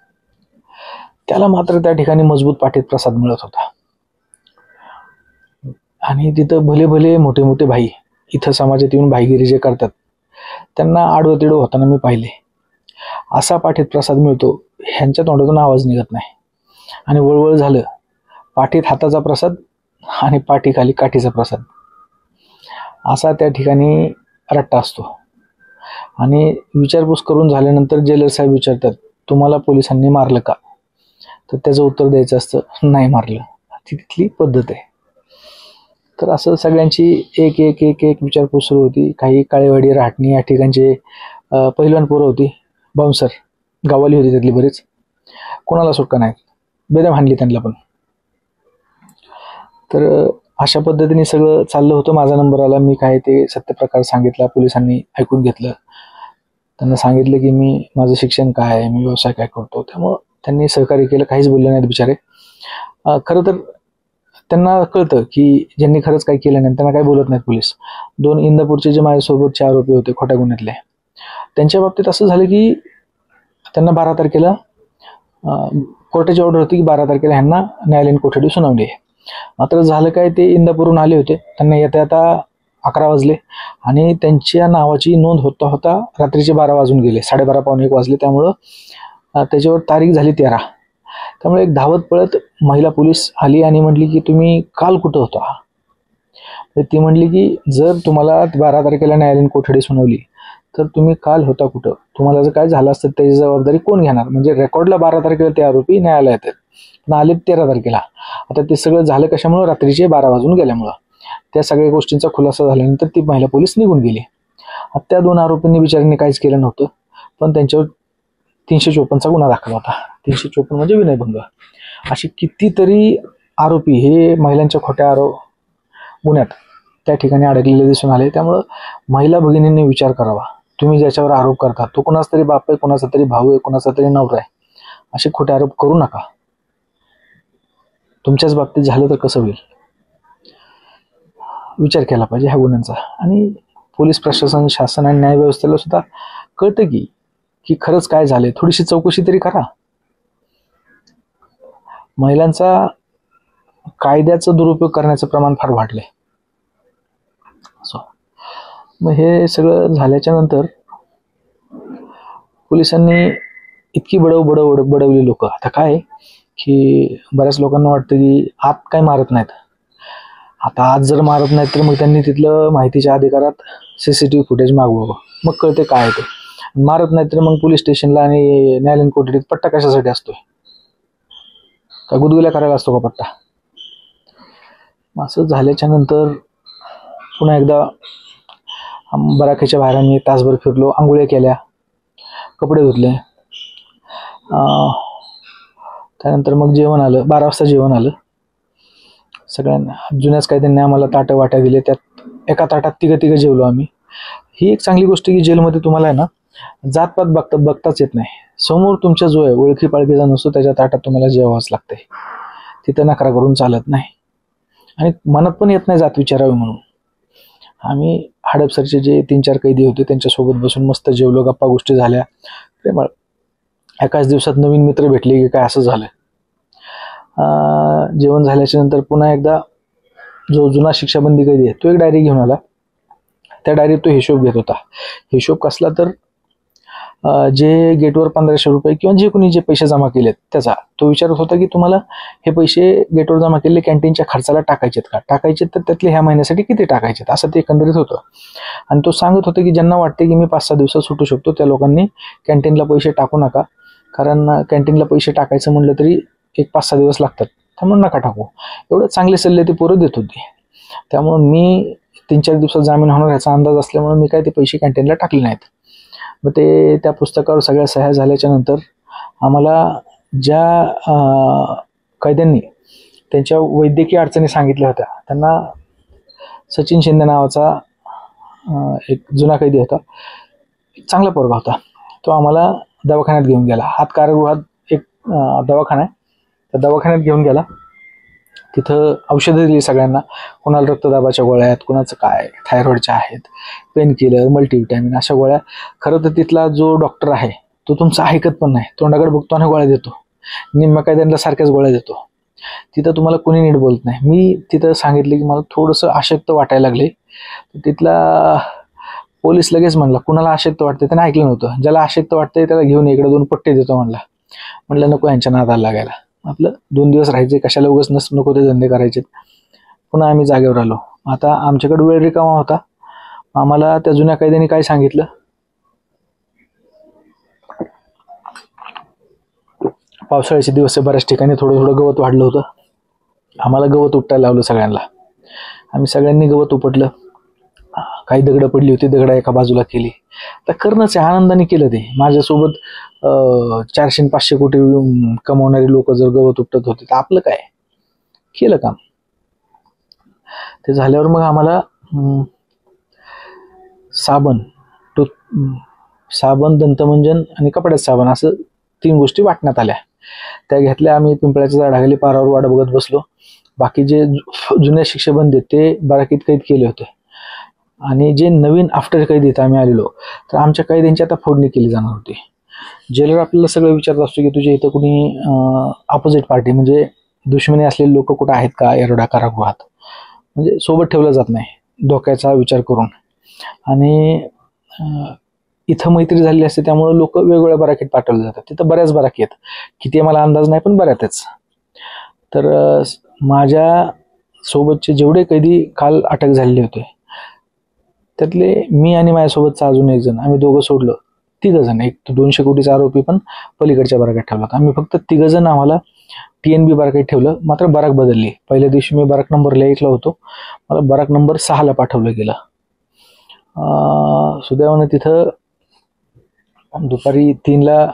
त्याला मात्र त्या ठिकाणी मजबूत पाठीत प्रसाद मिळत होता. आणि तिथं भले भले मोठे मोठे भाई, इथं समाजात येऊन भाईगिरी जे करतात, त्यांना आडवं तिडवं होताना मी पाहिले. असा पाठीत प्रसाद मिळतो, ह्यांच्या तोंडातून आवाज निघत नाही. आणि वळवळ झालं, पाठीत हाताचा प्रसाद आणि पाठीखाली काठीचा प्रसाद, असा त्या ठिकाणी रट्टा असतो. आणि विचारपूस करून झाल्यानंतर जेलर साहेब विचारतात, तुम्हाला पोलिसांनी मारलं का? तर त्याचं उत्तर द्यायचं असतं, नाही मारलं. ती तिथली पद्धत आहे. तर असं सगळ्यांची एक एक एक एक विचारपूस सुरू होती. काही काळेवाडी, राहटणी या ठिकाणचे पहिलवान पोरं होती, बाउन्सर, गावाली होती त्यातली बरेच. कोणाला सुटका नाही, बेदम हाणली त्यांना पण. तर अशा पद्धतीने सगळं चाललं होतं. माझा नंबर आला, मी काय ते सत्यप्रकार सांगितला, पोलिसांनी ऐकून घेतलं. त्यांना सांगितलं की मी, माझं शिक्षण काय आहे, मी व्यवसाय काय करतो. त्यामुळं त्यांनी सहकार्य केलं, काहीच बोलले नाहीत बिचारे. खरं तर त्यांना कळतं की ज्यांनी खरंच काही केलं नाही त्यांना काही बोलत नाहीत पोलीस. 2 इंदापूरचे जे माझ्यासोबतचे आरोपी होते खोट्या गुन्ह्यातले, त्यांच्या बाबतीत असं झालं की त्यांना 12 तारखेला कोर्टाची ऑर्डर होती की 12 तारखेला ह्यांना न्यायालयीन कोठडी सुनावली आहे. मात्र झालं काय, ते इंदापूरहून आले होते, त्यांना येता येता 11 वाजले आणि त्यांच्या नावाची नोंद होता होता रात्रीचे 12 वाजून गेले, 12:30 पावणे 1 वाजले. त्यामुळं त्याच्यावर तारीख झाली 13. त्यामुळे एक धावत पळत महिला पोलीस आली आणि म्हटली की तुम्ही काल कुठं होता? तर ती म्हटली की जर तुम्हाला 12 तारखेला न्यायालयीन कोठडी सुनावली तर तुम्ही काल होता कुठं? तुम्हाला जर काय झालं असतं त्याची जबाबदारी कोण घेणार? म्हणजे रेकॉर्डला 12 तारखेला ते आरोपी न्यायालयात आहेत, पण आले 13 तारखेला. आता ते सगळं झालं कशामुळं? रात्रीचे 12 वाजून गेल्यामुळं. त्या सगळ्या गोष्टींचा खुलासा झाल्यानंतर ती महिला पोलीस निघून गेली. त्या 2 आरोपींनी बिचाऱ्यांनी काहीच केलं नव्हतं, पण त्यांच्यावर 354चा गुन्हा दाखल होता. 354 म्हणजे विनयभंग. अशी कितीतरी आरोपी हे महिलांच्या खोट्या गुन्ह्यात त्या ठिकाणी अडकलेले दिसून आले. त्यामुळं महिला भगिनींनी विचार करावा, तुम्ही ज्याच्यावर आरोप करता तो कोणाचा तरी बाप आहे, कोणाचा तरी भाऊ आहे, कोणाचा तरी नवरा आहे, असे खोटे आरोप करू नका. तुमच्याच बाबतीत झालं तर कसं होईल? विचार केला पाहिजे ह्या गुन्ह्यांचा. आणि पोलीस प्रशासन, शासन आणि न्याय व्यवस्थेला सुद्धा कळतं की खरंच काय झालंय, थोडीशी चौकशी तरी करा. महिलांचा कायद्याचा दुरुपयोग करण्याचं प्रमाण फार वाढलंय. मग हे सगळं झाल्याच्या नंतर पोलिसांनी इतकी बडवली लोक. आता काय की बऱ्याच लोकांना वाटतं की आत काय मारत नाहीत. आता आज जर मारत नाहीत तर मग त्यांनी तिथलं माहितीच्या अधिकारात CCTV फुटेज मागवावं, मग कळते काय ते. मारत नाहीत तर मग पोलीस स्टेशनला आणि न्यायालयीन कोठडीत पट्टा कशासाठी असतोय? का गुदगुल्या करायला असतो का पट्टा? असं झाल्याच्या नंतर पुन्हा एकदा बराकीच्या बाहेर आम्ही तासभर फिरलो, आंघोळ्या केल्या, कपडे धुतले. त्यानंतर मग जेवण आलं, 12 वाजता जेवण आलं. सगळ्यांना जुन्याच काय त्यांनी आम्हाला ताटं वाट्या दिले, त्यात एका ताटात तिघं जेवलो आम्ही. ही एक चांगली गोष्ट की जेलमध्ये तुम्हाला आहे ना जातपात बघताच येत नाही. समोर तुमच्या जो आहे ओळखी पाळखीचा नसतो त्याच्या ताटात तुम्हाला जेवावंच लागतंय. तिथं नकरा करून चालत नाही आणि मनात पण येत नाही जात विचारावी म्हणून. आम्ही हडपसरचे जे 3-4 कैदी होते त्यांच्यासोबत बसून मस्त जेवलो, गप्पा गोष्टी झाल्या, प्रेमळ. एकाच दिवसात नवीन मित्र भेटले की काय असं झालं. जेवण झाल्याच्या नंतर पुन्हा एकदा जो जुना शिक्षाबंदी कैदी आहे तो एक डायरी घेऊन आला. त्या डायरीत तो हिशोब घेत होता. हिशोब कसला तर जे गेटवर 1500 रुपये किंवा जे कोणी जे पैसे जमा केलेत त्याचा तो विचारत होता की तुम्हाला हे पैसे गेटवर जमा केलेले कॅन्टीनच्या खर्चाला टाकायचेत का, टाकायचे तर त्यातले ह्या महिन्यासाठी किती टाकायचेत, असं ते एकंदरीत होतं. आणि तो सांगत होता की ज्यांना वाटते की मी 5-6 दिवसात सुटू शकतो त्या लोकांनी कॅन्टीनला पैसे टाकू नका, कारण कॅन्टीनला पैसे टाकायचं म्हटलं तरी 1-5-6 दिवस लागतात, त्यामुळे नका टाकू. एवढे चांगले सल्ले ते पोरं देत होते. त्यामुळे मी 3-4 दिवसात जामीन होणार ह्याचा अंदाज असल्यामुळे मी काय ते पैसे कॅन्टीनला टाकले नाहीत. मग ते त्या पुस्तकावर सगळ्या सह्या झाल्याच्या नंतर आम्हाला ज्या कैद्यांनी त्यांच्या वैद्यकीय अडचणी सांगितल्या होत्या त्यांना सचिन शिंदे नावाचा एक जुना कैदी होता, चांगला पोरगा होता, तो आम्हाला दवाखान्यात घेऊन गेला. हात कारागृहात एक दवाखाना आहे, त्या दवाखान्यात घेऊन गेला. तिथं औषधं दिली सगळ्यांना, कोणाला रक्तदाबाच्या गोळ्या आहेत, कोणाचं काय थायरॉइडच्या आहेत, पेन किलर, मल्टीविटॅमिन अशा गोळ्या. खरं तर तिथला जो डॉक्टर आहे तो तुमचं ऐकत पण नाही, तोंडाकडे बघतो आणि गोळ्या देतो, निम्म्या कायद्यांना सारख्याच गोळ्या देतो. तिथं तुम्हाला कोणी नीट बोलत नाही. मी तिथं सांगितलं की मला थोडंसं अशक्त वाटायला लागले. तिथला पोलीस लगेच म्हणला कुणाला अशक्त वाटते, त्याने ऐकलं नव्हतं. ज्याला अशक्त वाटतंय त्याला घेऊन इकडे 2 पट्टे देतो म्हणला. म्हणलं नको यांच्या नादाला लागायला, आपलं 2 दिवस राहायचे, कशाला उगाच नको ते धंदे करायचे. पुन्हा आम्ही जागेवर आलो. आता आमच्याकडे वेळ रिकामा होता. आम्हाला त्या जुन्या कैद्याने काय सांगितलं, पावसाळ्याचे दिवस बऱ्याच ठिकाणी थोडं थोडं गवत वाढलं होतं. आम्हाला गवत उपटायला लावलं सगळ्यांना. आम्ही सगळ्यांनी गवत उपटलं. काही दगडं पडली होती, दगडं एका बाजूला केली. तर करणंच आहे, आनंदाने केलं ते. माझ्यासोबत 400-500 कोटी कमवणारी लोक जर गवत उपटत होते तर आपलं काय, केलं काम. ते झाल्यावर मग आम्हाला साबण, दंतमंजन आणि कपड्यात साबण असं 3 गोष्टी वाटण्यात आल्या. त्या घेतल्या. आम्ही पिंपळाच्या झाडाखाली पारावर वाट बघत बसलो. बाकी जे जुन्या शिक्षाबंद ते बाराकीत कैद केले होते आणि जे नवीन आफ्टर कैद इथं आम्ही आलेलो, तर आमच्या कैद्यांची आता फोडणी केली जाणार होती. जेलर आपल्याला सगळं विचारत असतो की तुझ्या इथं कुणी ऑपोजिट पार्टी म्हणजे दुश्मनी असलेले लोक कुठं आहेत का एरडा कारागृहात, म्हणजे सोबत ठेवलं जात नाही धोक्याचा विचार करून. आणि इथं मैत्री झालेली असते त्यामुळे लोक वेगवेगळ्या बराकीत पाठवले जातात. तिथं बऱ्याच बराकी आहेत, किती मला अंदाज नाही पण बऱ्यातच. तर माझ्या सोबतचे जेवढे कैदी काल अटक झालेले होते त्यातले मी आणि माझ्यासोबतचा अजून एक जण, आम्ही दोघं सोडलं, 3 जण. एक 200 कोटीचा आरोपी पण पलीकडच्या बराकीत ठेवला होता. आम्ही फक्त 3 जण आम्हाला TNB बराकीत ठेवलं. मात्र बराक बदलली. पहिल्या दिवशी मी बराक नंबर 8ला होतो, मला बराक नंबर 6ला पाठवलं गेलं. सुदैवानं तिथं दुपारी 3ला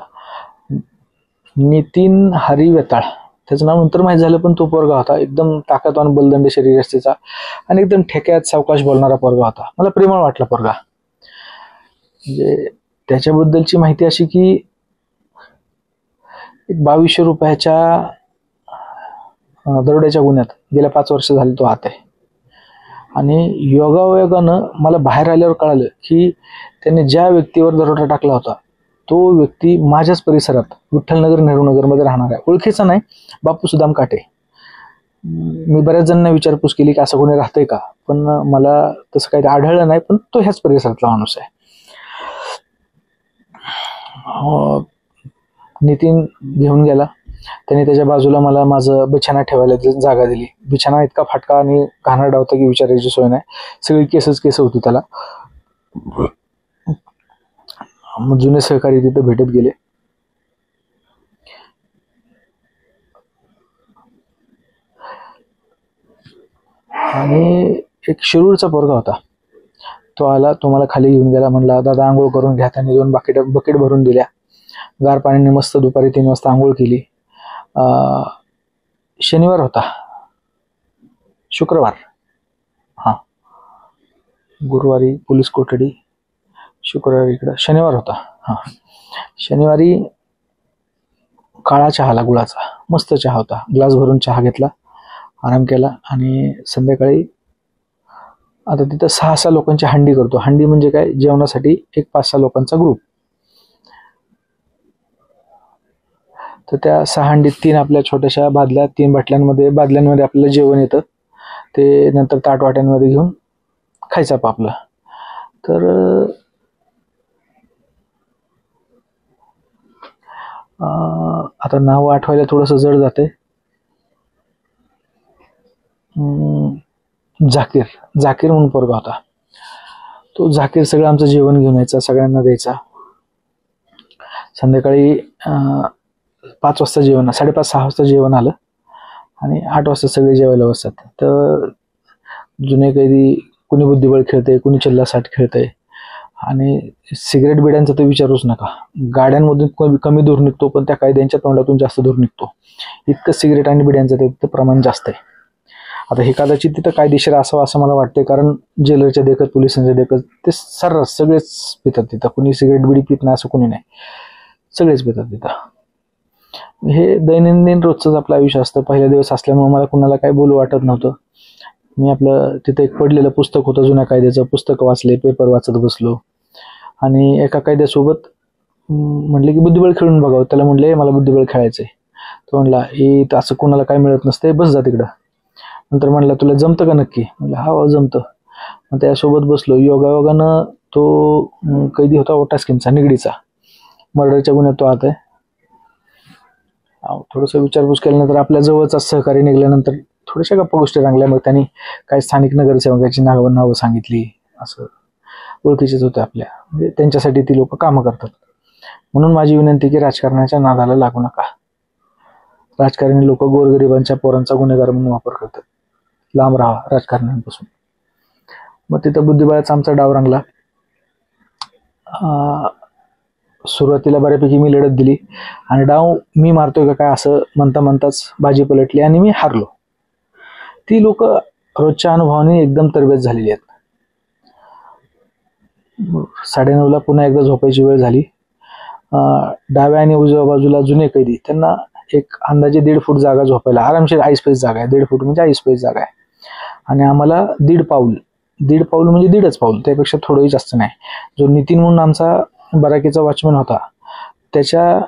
नितीन हरी वेताळ, त्याचं नाव नंतर माहीत झालं, पण तो पोरगा होता एकदम ताकदवान बलदंड शरीर असतेचा आणि एकदम ठेक्यात सावकाश बोलणारा पोरगा होता. मला प्रेमळ वाटला पोरगा. म्हणजे त्याच्याबद्दलची माहिती अशी की 2200 रुपयाच्या दरोड्याच्या गुन्ह्यात गेल्या 5 वर्ष झाली तो हात आहे. आणि योगायोगानं मला बाहेर आल्यावर कळालं की त्याने ज्या व्यक्तीवर दरोडा टाकला होता तो व्यक्ती माझ्याच परिसरात विठ्ठलनगर नेहरूनगरमध्ये राहणार आहे. ओळखीचा नाही, बापू सुदाम काटे. मी बऱ्याच जणांना विचारपूस केली की असं कोणी राहतंय का, पण मला तसं काही आढळलं नाही, पण तो ह्याच परिसरातला माणूस आहे. नितीन घेऊन गेला. त्याने त्याच्या बाजूला मला माझं बिछाना ठेवायला जागा दिली. बिछाना इतका फाटका आणि घाणेरडा होता की विचारायची सोय नाही. सगळी केस होती त्याला. मग जुने सहकारी तिथे भेटत गेले. आणि एक शिरूरचा पोरगा होता, तो आला, तो मला खाली घेऊन गेला. म्हणला दादा आंघोळ करून घ्या. त्याने 2 बकेट भरून दिल्या. गार पाण्याने मस्त दुपारी 3 वाजता आंघोळ केली. शनिवार होता, शुक्रवार, गुरुवारी पोलीस कोठडी, शुक्रवारी इकडं शनिवार होता. शनिवारी काळा चहा आला, गुळाचा मस्त चहा होता. ग्लास भरून चहा घेतला, आराम केला. आणि संध्याकाळी आता तिथं 6-6 लोकांची हंडी करतो. हंडी म्हणजे काय, जेवणासाठी एक 5-6 लोकांचा ग्रुप. तर त्या 6 हंडीत 3 आपल्या छोट्याशा बादल्या, 3 बादल्यांमध्ये आपल्याला जेवण येतं. ते नंतर ताटवाट्यांमध्ये घेऊन खायचं आपलं. तर आता नाव आठवायला थोडंसं जड जाते. झाकीर म्हणून पोरगा होता. तो झाकीर सगळं आमचं जेवण घेऊन यायचा, सगळ्यांना द्यायचा. संध्याकाळी 5 वाजता जेवण, 5:30-6 वाजता जेवण आलं आणि 8 वाजता सगळे जेवायला बसतात. तर जुने कैदी कुणी बुद्धिबळ खेळते, कुणी चिल्लासाट खेळते आणि सिगरेट बिड्यांचा तर विचारूच नका. गाड्यांमधून कमी धूर निघतो, पण त्या कैद्यांच्या तोंडातून जास्त धूर निघतो. इतकं सिगरेट आणि बिड्यांचं तिथं प्रमाण जास्त आहे. आता हे कदाचित तिथं कायदेशीर असावं असं मला वाटते, कारण जेलरच्या देखत, पोलिसांच्या देखत ते सर्रास सगळेच पितात तिथं. कुणी सिगरेट बिडी पित नाही असं कुणी नाही, सगळेच पितात तिथं. हे दैनंदिन रोजचंच आपलं आयुष्य असतं. पहिल्या दिवस असल्यामुळे मला कुणाला काही बोलू वाटत नव्हतं. मी आपलं तिथं एक पडलेलं पुस्तक होतं जुन्या कायद्याचं, पुस्तक वाचले, पेपर वाचत बसलो आणि एका कायद्यासोबत म्हटले की बुद्धिबळ खेळून बघावं. त्याला म्हटले मला बुद्धिबळ खेळायचंय. तो म्हणला असं कोणाला काय मिळत नसते, बस जा तिकडं. नंतर म्हणला तुला जमतं का नक्की? म्हणलं हा जमतं. मग त्यासोबत बसलो. योगायोगानं तो कैदी होता ओटास्किनचा, निगडीचा, मर्डरच्या गुन्ह्यात तो आता आहे. थोडंसं विचारपूस केल्यानंतर आपल्या जवळचा सहकारी निघाल्यानंतर थोड्याशा गप्पा गोष्टी रंगल्या. मग त्यांनी काही स्थानिक नगरसेवकाची नावं सांगितली. असं ओळखीचेच होते आपल्या, म्हणजे त्यांच्यासाठी ती लोक कामं करतात. म्हणून माझी विनंती की राजकारणाच्या नादाला लागू नका. राजकारणी लोक गोरगरिबांच्या पोरांचा गुन्हेगार म्हणून वापर करतात. लांब राहा राजकारण्यांपासून. मग तिथं बुद्धिबळाचा आमचा डाव रंगला. सुरुवातीला बऱ्यापैकी मी लढत दिली आणि डाव मी मारतोय का काय असं म्हणताच बाजी पलटली आणि मी हारलो. ती लोक रोजच्या अनुभवाने एकदम तरबेज झालेली आहेत. 9:30ला पुन्हा एकदा झोपायची वेळ झाली. डाव्या आणि उजव्या बाजूला जुने कैदी, त्यांना एक अंदाजे 1.5 फूट जागा झोपायला, आरामशीर आईस्पेस जागा आहे. 1.5 फूट म्हणजे आईस्पेस जागा आहे. आणि आम्हाला 1.5 पाऊल म्हणजे 1.5च पाऊल, त्यापेक्षा थोडंही जास्त नाही. जो नितीन म्हणून आमचा बराकीचा वॉचमॅन होता, त्याच्या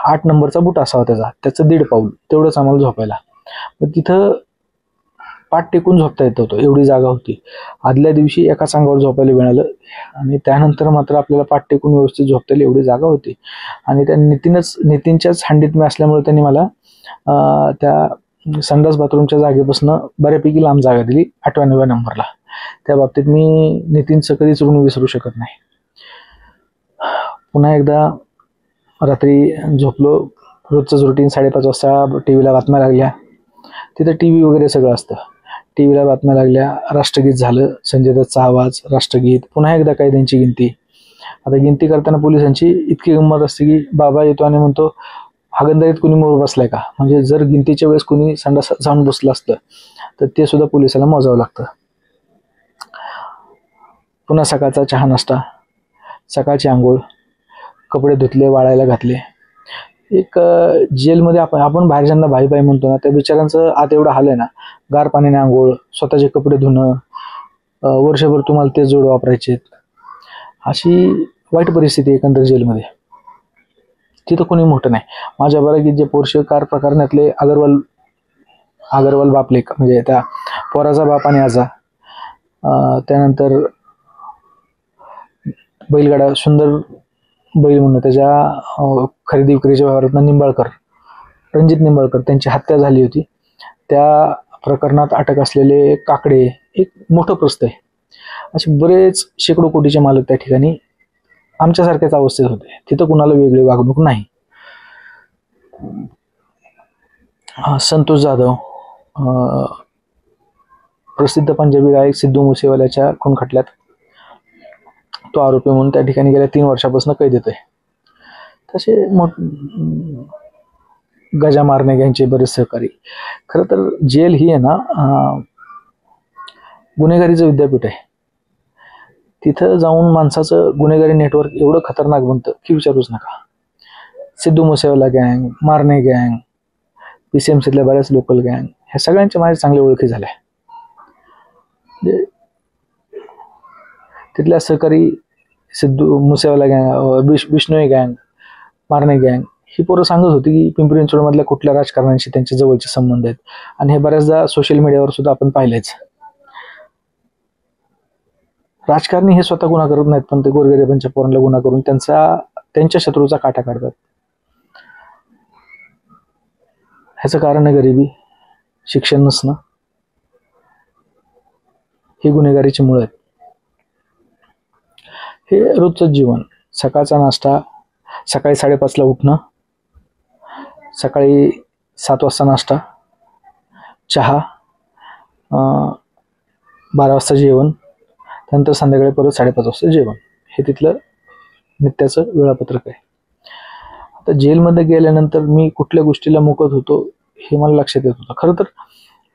8 नंबरचा बूट असावा त्याचं 1.5 पाऊल तेवढंच आम्हाला झोपायला. मग तिथं पाठ टेकून झोपता येत होतं, एवढी जागा होती. आदल्या दिवशी एका सांगावर झोपायला मिळालं आणि त्यानंतर मात्र आपल्याला पाठ टेकून व्यवस्थित झोपता येईल एवढी जागा होती. आणि त्या नितीनच्याच हंडीत मी असल्यामुळे त्यांनी मला त्या संडास बाथरूमच्या जागेपासून बऱ्यापैकी लांब जागा दिली, 8व्या 9व्या नंबरला. त्या बाबतीत मी नितीनचं कधीच ऋण विसरू शकत नाही. पुन्हा एकदा रात्री झोपलो. रोजचंच रुटीन. 5:30 वाजता टीव्हीला बातम्या लागल्या. तिथं टीव्ही वगैरे सगळं असतं. टीव्हीला बातम्या लागल्या. राष्ट्रगीत झालं, संजय दत्तचा आवाज, राष्ट्रगीत. पुन्हा एकदा कैद्यांची गिनती. आता गिनती करताना पोलिसांची इतकी गंमत असते की बाबा येतो आणि म्हणतो हागंदारीत कुणी मोर बसलाय का? म्हणजे जर गिनतीच्या वेळेस कुणी संडास जाऊन बसलं असतं तर ते सुद्धा पोलिसाला मोजावं लागतं. पुन्हा सकाळचा चहा नाश्ता, सकाळची आंघोळ, कपडे धुतले, वाळायला घातले. एक जेलमध्ये आपण बाहेरच्यांना भाई म्हणतो ना, त्या बिचाऱ्यांचं आत एवढं हाल आहे ना. गार पाण्याने आंघोळ, स्वतःचे कपडे धुणं, वर्षभर तुम्हाला तेच जोड वापरायचे. अशी वाईट परिस्थिती एकंदर जेलमध्ये. तिथं कोणी मोठं नाही. माझ्या बरं जे पोर्शे कार प्रकरणातले अगरवाल बापले, म्हणजे त्या पोराचा बाप आणि आजा, त्यानंतर बैलगाडा सुंदर बैल म्हणून त्याच्या खरेदी विक्रीच्या व्यवहारात रणजित निंबाळकर त्यांची हत्या झाली होती. त्या प्रकरणात अटक असलेले काकडे एक मोठं प्रस्त आहे. असे बरेच शेकडो कोटीचे मालक त्या ठिकाणी आमच्यासारख्याच अवस्थेत होते. तिथं कुणाला वेगळी वागणूक नाही. संतोष जाधव, प्रसिद्ध पंजाबी गायक सिद्धू मुसेवाल्याच्या खून खटल्यात तो आरोपी म्हणून त्या ठिकाणी गेल्या 3 वर्षापासून कैद येतोय. तसे गजा मारणे यांचे बरेच सहकारी. खरं तर जेल ही आहे ना गुन्हेगारीचं विद्यापीठ आहे. तिथं जाऊन माणसाचं गुन्हेगारी नेटवर्क एवढं खतरनाक बनतं की विचारूच नका. सिद्धू मुसेवाला गँग, मारणे गँग, PCMCतल्या बऱ्याच लोकल गँग, ह्या सगळ्यांच्या माझ्या चांगल्या ओळखी झाल्या. तिथल्या सहकारी सिद्धू मुसेवाला गँग, बिश्नोई गँग, मारणे गँग ही पोरं सांगत होती की पिंपरी चिंचवडमधल्या कुठल्या राजकारण्यांशी त्यांचे जवळचे संबंध आहेत. आणि हे बऱ्याचदा सोशल मीडियावर सुद्धा आपण पाहिलेच. राजकारणी हे स्वतः गुन्हा करत नाहीत, पण ते गोरगरिबांच्या पोरांना गुन्हा करून त्यांच्या शत्रूचा काटा काढतात. ह्याचं कारण आहे गरिबी, शिक्षण नसणं, ही गुन्हेगारीची मुळं आहेत. हे रोजचं जीवन, सकाळचा नाश्ता, सकाळी 5:30ला उठणं, सकाळी 7 वाजता नाश्ता, चहा, 12 वाजता जेवण, त्यानंतर संध्याकाळी परत 5:30 वाजता जेवण, हे तिथलं नित्याचं वेळापत्रक आहे. आता जेलमध्ये गेल्यानंतर मी कुठल्या गोष्टीला मुकत होतो हे मला लक्षात येत होतं. खरं तर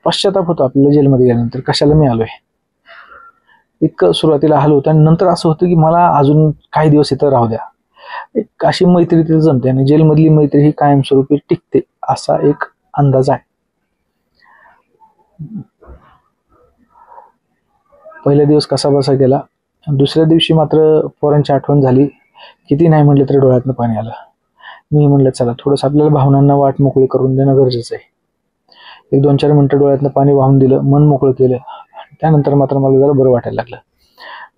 पश्चाताप होतो आपल्याला जेलमध्ये गेल्यानंतर, कशाला मी आलोय इतकं सुरुवातीला हाल होतं. आणि नंतर असं होतं की मला अजून काही दिवस इथं राहू द्या, एक अशी मैत्री तिथे जमते आणि जेलमधली मैत्री ही कायमस्वरूपी टिकते असा एक अंदाज आहे. पहिला दिवस कसा बसा गेला. दुसऱ्या दिवशी मात्र पोरांची आठवण झाली. किती नाही म्हटलं तरी डोळ्यातनं पाणी आलं. मी म्हणलं चला थोडंसं आपल्याला भावनांना वाट मोकळी करून देणं गरजेचं आहे. एक 2-4 मिनटं डोळ्यातनं पाणी वाहून दिलं, मन मोकळं केलं. त्यानंतर मात्र मला जरा बरं वाटायला लागलं.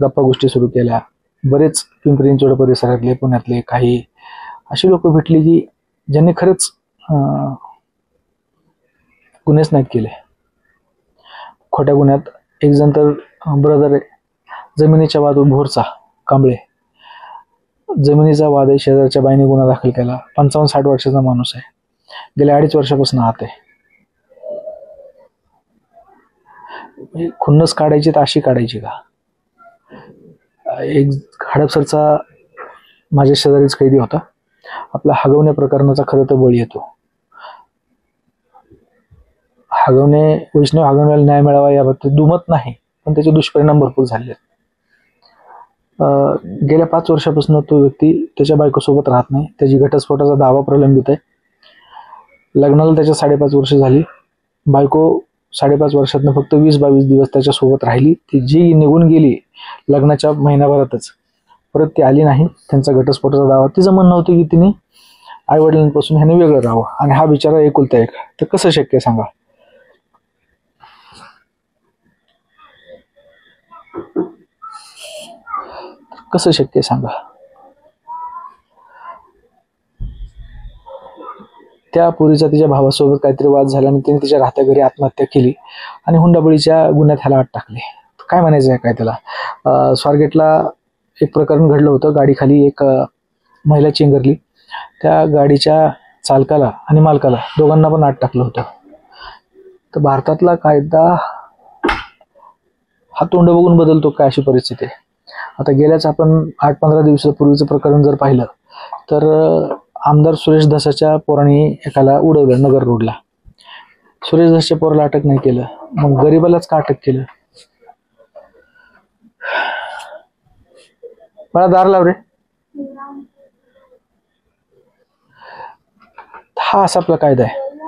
गप्पा गोष्टी सुरू केल्या. बरेच पिंपरी चिंचवड परिसरातले, पुण्यातले काही अशी लोक भेटली की ज्यांनी खरंच गुन्हेच नाहीत केले. खोट्या गुन्ह्यात एक जण तर ब्रदर आहे, जमिनीच्या वाद भोरचा कांबळे, जमिनीचा वाद आहे, शेजारच्या बाईने गुन्हा दाखल केला. 55-60 वर्षाचा माणूस आहे, गेल्या 2.5 वर्षापासून आत आहे. खुन्नस काढायची तर अशी काढायची का? एक हडपसरचा माझ्या शेजारीच कैदी होता. आपला हगवणे प्रकरणाचा खरं तर बळी येतो. वैष्णव हगवण्याला न्याय मिळावा याबाबतीत दुमत नाही, पण त्याचे दुष्परिणाम भरपूर झाले. गेल्या 5 वर्षापासून तो व्यक्ती त्याच्या बायकोसोबत राहत नाही. त्याची घटस्फोटाचा दावा प्रलंबित आहे. लग्नाला त्याच्या 5.5 वर्ष झाली. बायको 5.5 वर्षातनं फक्त 20-22 दिवस त्याच्यासोबत राहिली. ती जी निघून गेली लग्नाच्या महिन्याभरातच, परत ती आली नाही. त्यांचा घटस्फोटाचा दावा, तिचं म्हणणं होतं की तिने आईवडिलांपासून ह्याने वेगळं राहावं आणि हा बिचारा एकुलता एक. तर कसं शक्य आहे सांगा? कसं शक्य आहे सांगा? त्या पोरीचा तिच्या भावासोबत काहीतरी वाद झाला आणि तिने तिच्या राहत्या घरी आत्महत्या केली आणि हुंडाबळीच्या गुन्ह्यात ह्याला आत टाकले. काय म्हणायचं आहे काय त्याला? स्वारगेटला एक प्रकरण घडलं होतं. गाडीखाली एक महिला चेंगरली. त्या गाडीच्या चालकाला आणि मालकाला दोघांना पण आत टाकलं होतं. तर भारतातला कायदा हा तोंड बघून बदलतो काय, अशी परिस्थिती आहे. आता गेल्याच आपण 8-15 दिवसापूर्वीचं प्रकरण जर पाहिलं तर आमदार सुरेश धसाच्या पोराने एकाला उडवलं नगर रोडला. सुरेश धसच्या पोराला अटक नाही केलं, मग गरीबालाच का अटक केलं? मला दार लाव रे. हा असा आपला कायदा आहे.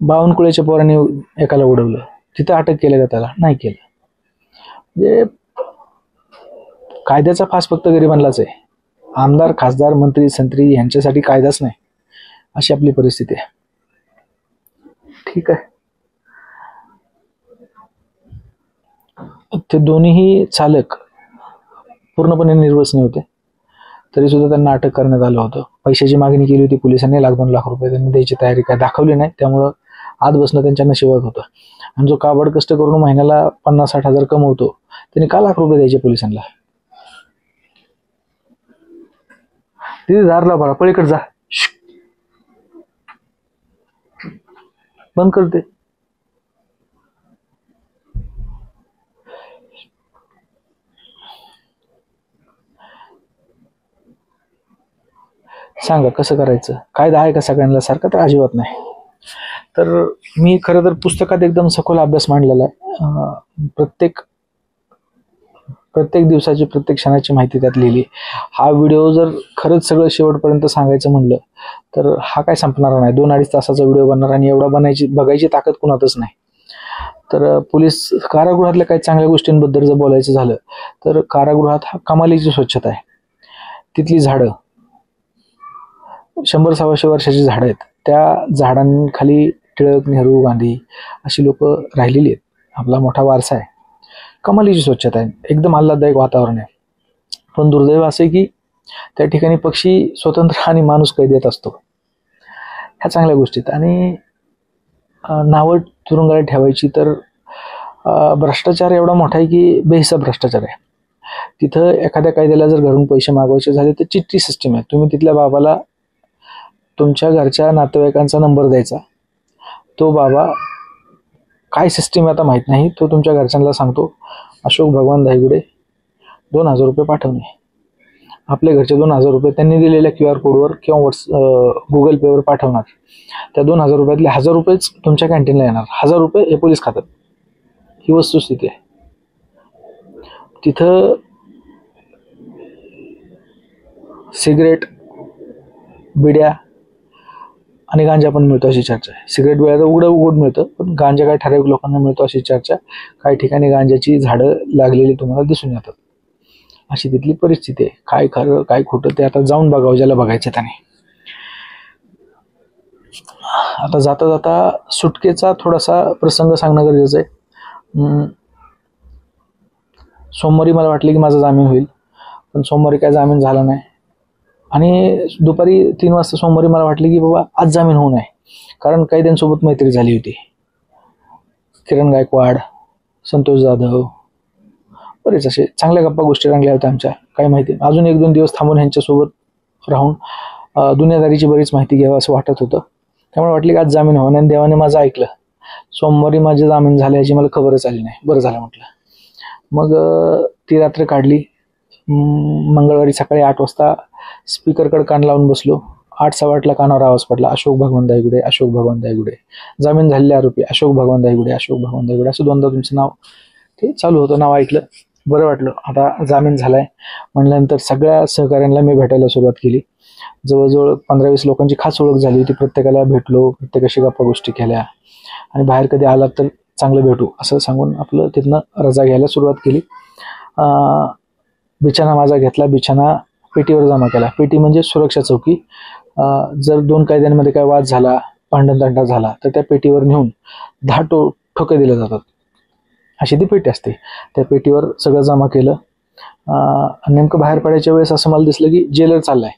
बावनकुळेच्या पोराने एकाला उडवलं, तिथं अटक केलं का त्याला? नाही केलं. म्हणजे कायद्याचा फास फक्त गरिबांनाच आहे. आमदार, खासदार, मंत्री, संत्री यांच्यासाठी कायदाच नाही, अशी आपली परिस्थिती आहे. ठीक आहे. ते दोन्हीही चालक पूर्णपणे निर्वसनी होते, तरी सुद्धा त्यांना अटक करण्यात आलं होतं. पैशाची मागणी केली होती पोलिसांनी, 1-2 लाख रुपये त्यांनी द्यायची तयारी काय दाखवली नाही. त्यामुळं आत बसणं त्यांच्या नशिबात होतं. आणि जो काबड कष्ट करून महिन्याला 50-60 हजार कमवतो त्यांनी का लाख रुपये द्यायचे पोलिसांना? तिथे दार लाव बाळा, पलीकडे जा, बंद करते. सांगा कसं करायचं? कायदा आहे का सगळ्यांना सारखा? तर अजिबात नाही. तर मी खरं तर पुस्तकात एकदम सखोल अभ्यास मांडलेला आहे. प्रत्येक दिवसाची, प्रत्येक क्षणाची माहिती त्यात लिहिली. हा व्हिडिओ जर खरंच सगळं शेवटपर्यंत सांगायचं म्हणलं तर हा काय संपणार नाही. 2-2.5 तासाचा व्हिडिओ बनणार आणि एवढा बघायची ताकद कुणातच नाही. तर पोलीस कारागृहातल्या काही चांगल्या गोष्टींबद्दल जर बोलायचं झालं तर कारागृहात हा कमालीची स्वच्छता आहे. तिथली झाडं 100-125 वर्षाची झाडं आहेत. त्या झाडांखाली टिळक, नेहरू, गांधी अशी लोक राहिलेली आहेत. आपला मोठा वारसा आहे. कमालीची स्वच्छता आहे, एकदम आल्हाददायक वातावरण आहे. पण दुर्दैव असं आहे की त्या ठिकाणी पक्षी स्वतंत्र आणि माणूस कैदेत असतो. ह्या चांगल्या गोष्टीत. आणि नावं तुरुंगाला ठेवायची तर भ्रष्टाचार एवढा मोठा आहे की बेहिसाब भ्रष्टाचार आहे. तिथं एखाद्या कायद्याला जर घरून पैसे मागवायचे झाले तर चिठ्ठी सिस्टीम आहे. तुम्ही तिथल्या बाबाला तुमच्या घरच्या नातेवाईकांचा नंबर द्यायचा, तो बाबा काय सिस्टीम आता माहीत नाही, तो तुमच्या घरच्यांना सांगतो अशोक भगवान धायगुडे 2000 रुपये पाठवणे. आपल्या घरचे 2000 रुपये त्यांनी दिलेल्या QR कोडवर किंवा गुगल पेवर पाठवणार. त्या 2000 रुपयातले 1000 रुपयेच तुमच्या कॅन्टीनला येणार, 1000 रुपये हे पोलीस खातात. ही वस्तुस्थिती आहे. तिथं सिगरेट, बिड्या आणि गांजा पण मिळतो अशी चर्चा आहे. सिगरेट बिड्या तर उघड मिळतं, पण गांजा काही ठराविक लोकांना मिळतो अशी चर्चा. काही ठिकाणी गांजाची झाडं लागलेली तुम्हाला दिसून येतात. अशी तिथली परिस्थिती आहे. काय खरं काय खोटं ते आता जाऊन बघावं ज्याला बघायचं त्याने. आता जाता जाता सुटकेचा थोडासा प्रसंग सांगणं गरजेचं आहे. सोमवारी मला वाटलं की माझा जामीन होईल, पण सोमवारी काय जामीन झाला नाही. आणि दुपारी 3 वाजता सोमवारी मला वाटलं की बाबा आज जामीन होऊ नये, कारण कैद्यांसोबत मैत्री झाली होती. किरण गायकवाड, संतोष जाधव, बरेच असे चांगल्या गप्पा गोष्टी रंगल्या होत्या आमच्या. काय माहिती अजून 1-2 दिवस थांबून ह्यांच्यासोबत राहून दुनियादारीची बरीच माहिती घ्यावं असं वाटत होतं. त्यामुळे वाटलं की आज जामीन होऊन, आणि देवाने माझं ऐकलं. सोमवारी माझे जामीन झाले याची मला खबरच आली नाही. बरं झालं म्हटलं. मग ती रात्र काढली. मंगळवारी सकाळी 8 वाजता स्पीकरकडे कान लावून बसलो. 8:15 कानावर आवाज पडला, अशोक भगवान धायगुडे, अशोक भगवान धायगुडे, जामीन झालेले आरोपी अशोक भगवान धायगुडे, अशोक भगवान धायगुडे, असं 2दा तुमचं नाव ते चालू होतं. नाव ऐकलं, बरं वाटलं. आता जामीन झालाय म्हणल्यानंतर सगळ्या सहकाऱ्यांना मी भेटायला सुरुवात केली. जवळजवळ 15-20 लोकांची खास ओळख झाली होती. प्रत्येकाला भेटलो, प्रत्येकाशी गप्पा गोष्टी केल्या, आणि बाहेर कधी आलात तर चांगलं भेटू असं सांगून आपलं तिथनं रजा घ्यायला सुरुवात केली. बिछाना माझा घेतला, बिछाना पेटीवर जमा केला. पेटी म्हणजे सुरक्षा चौकी. जर 2 कायद्यांमध्ये काय वाद झाला, भांडणतंटा झाला तर त्या पेटीवर नेऊन 10 ठोके दिले जातात. अशी ती पेटी असते. त्या पेटीवर सगळं जमा केलं. नेमकं बाहेर पडायच्या वेळेस असं मला दिसलं की जेलर चाललाय.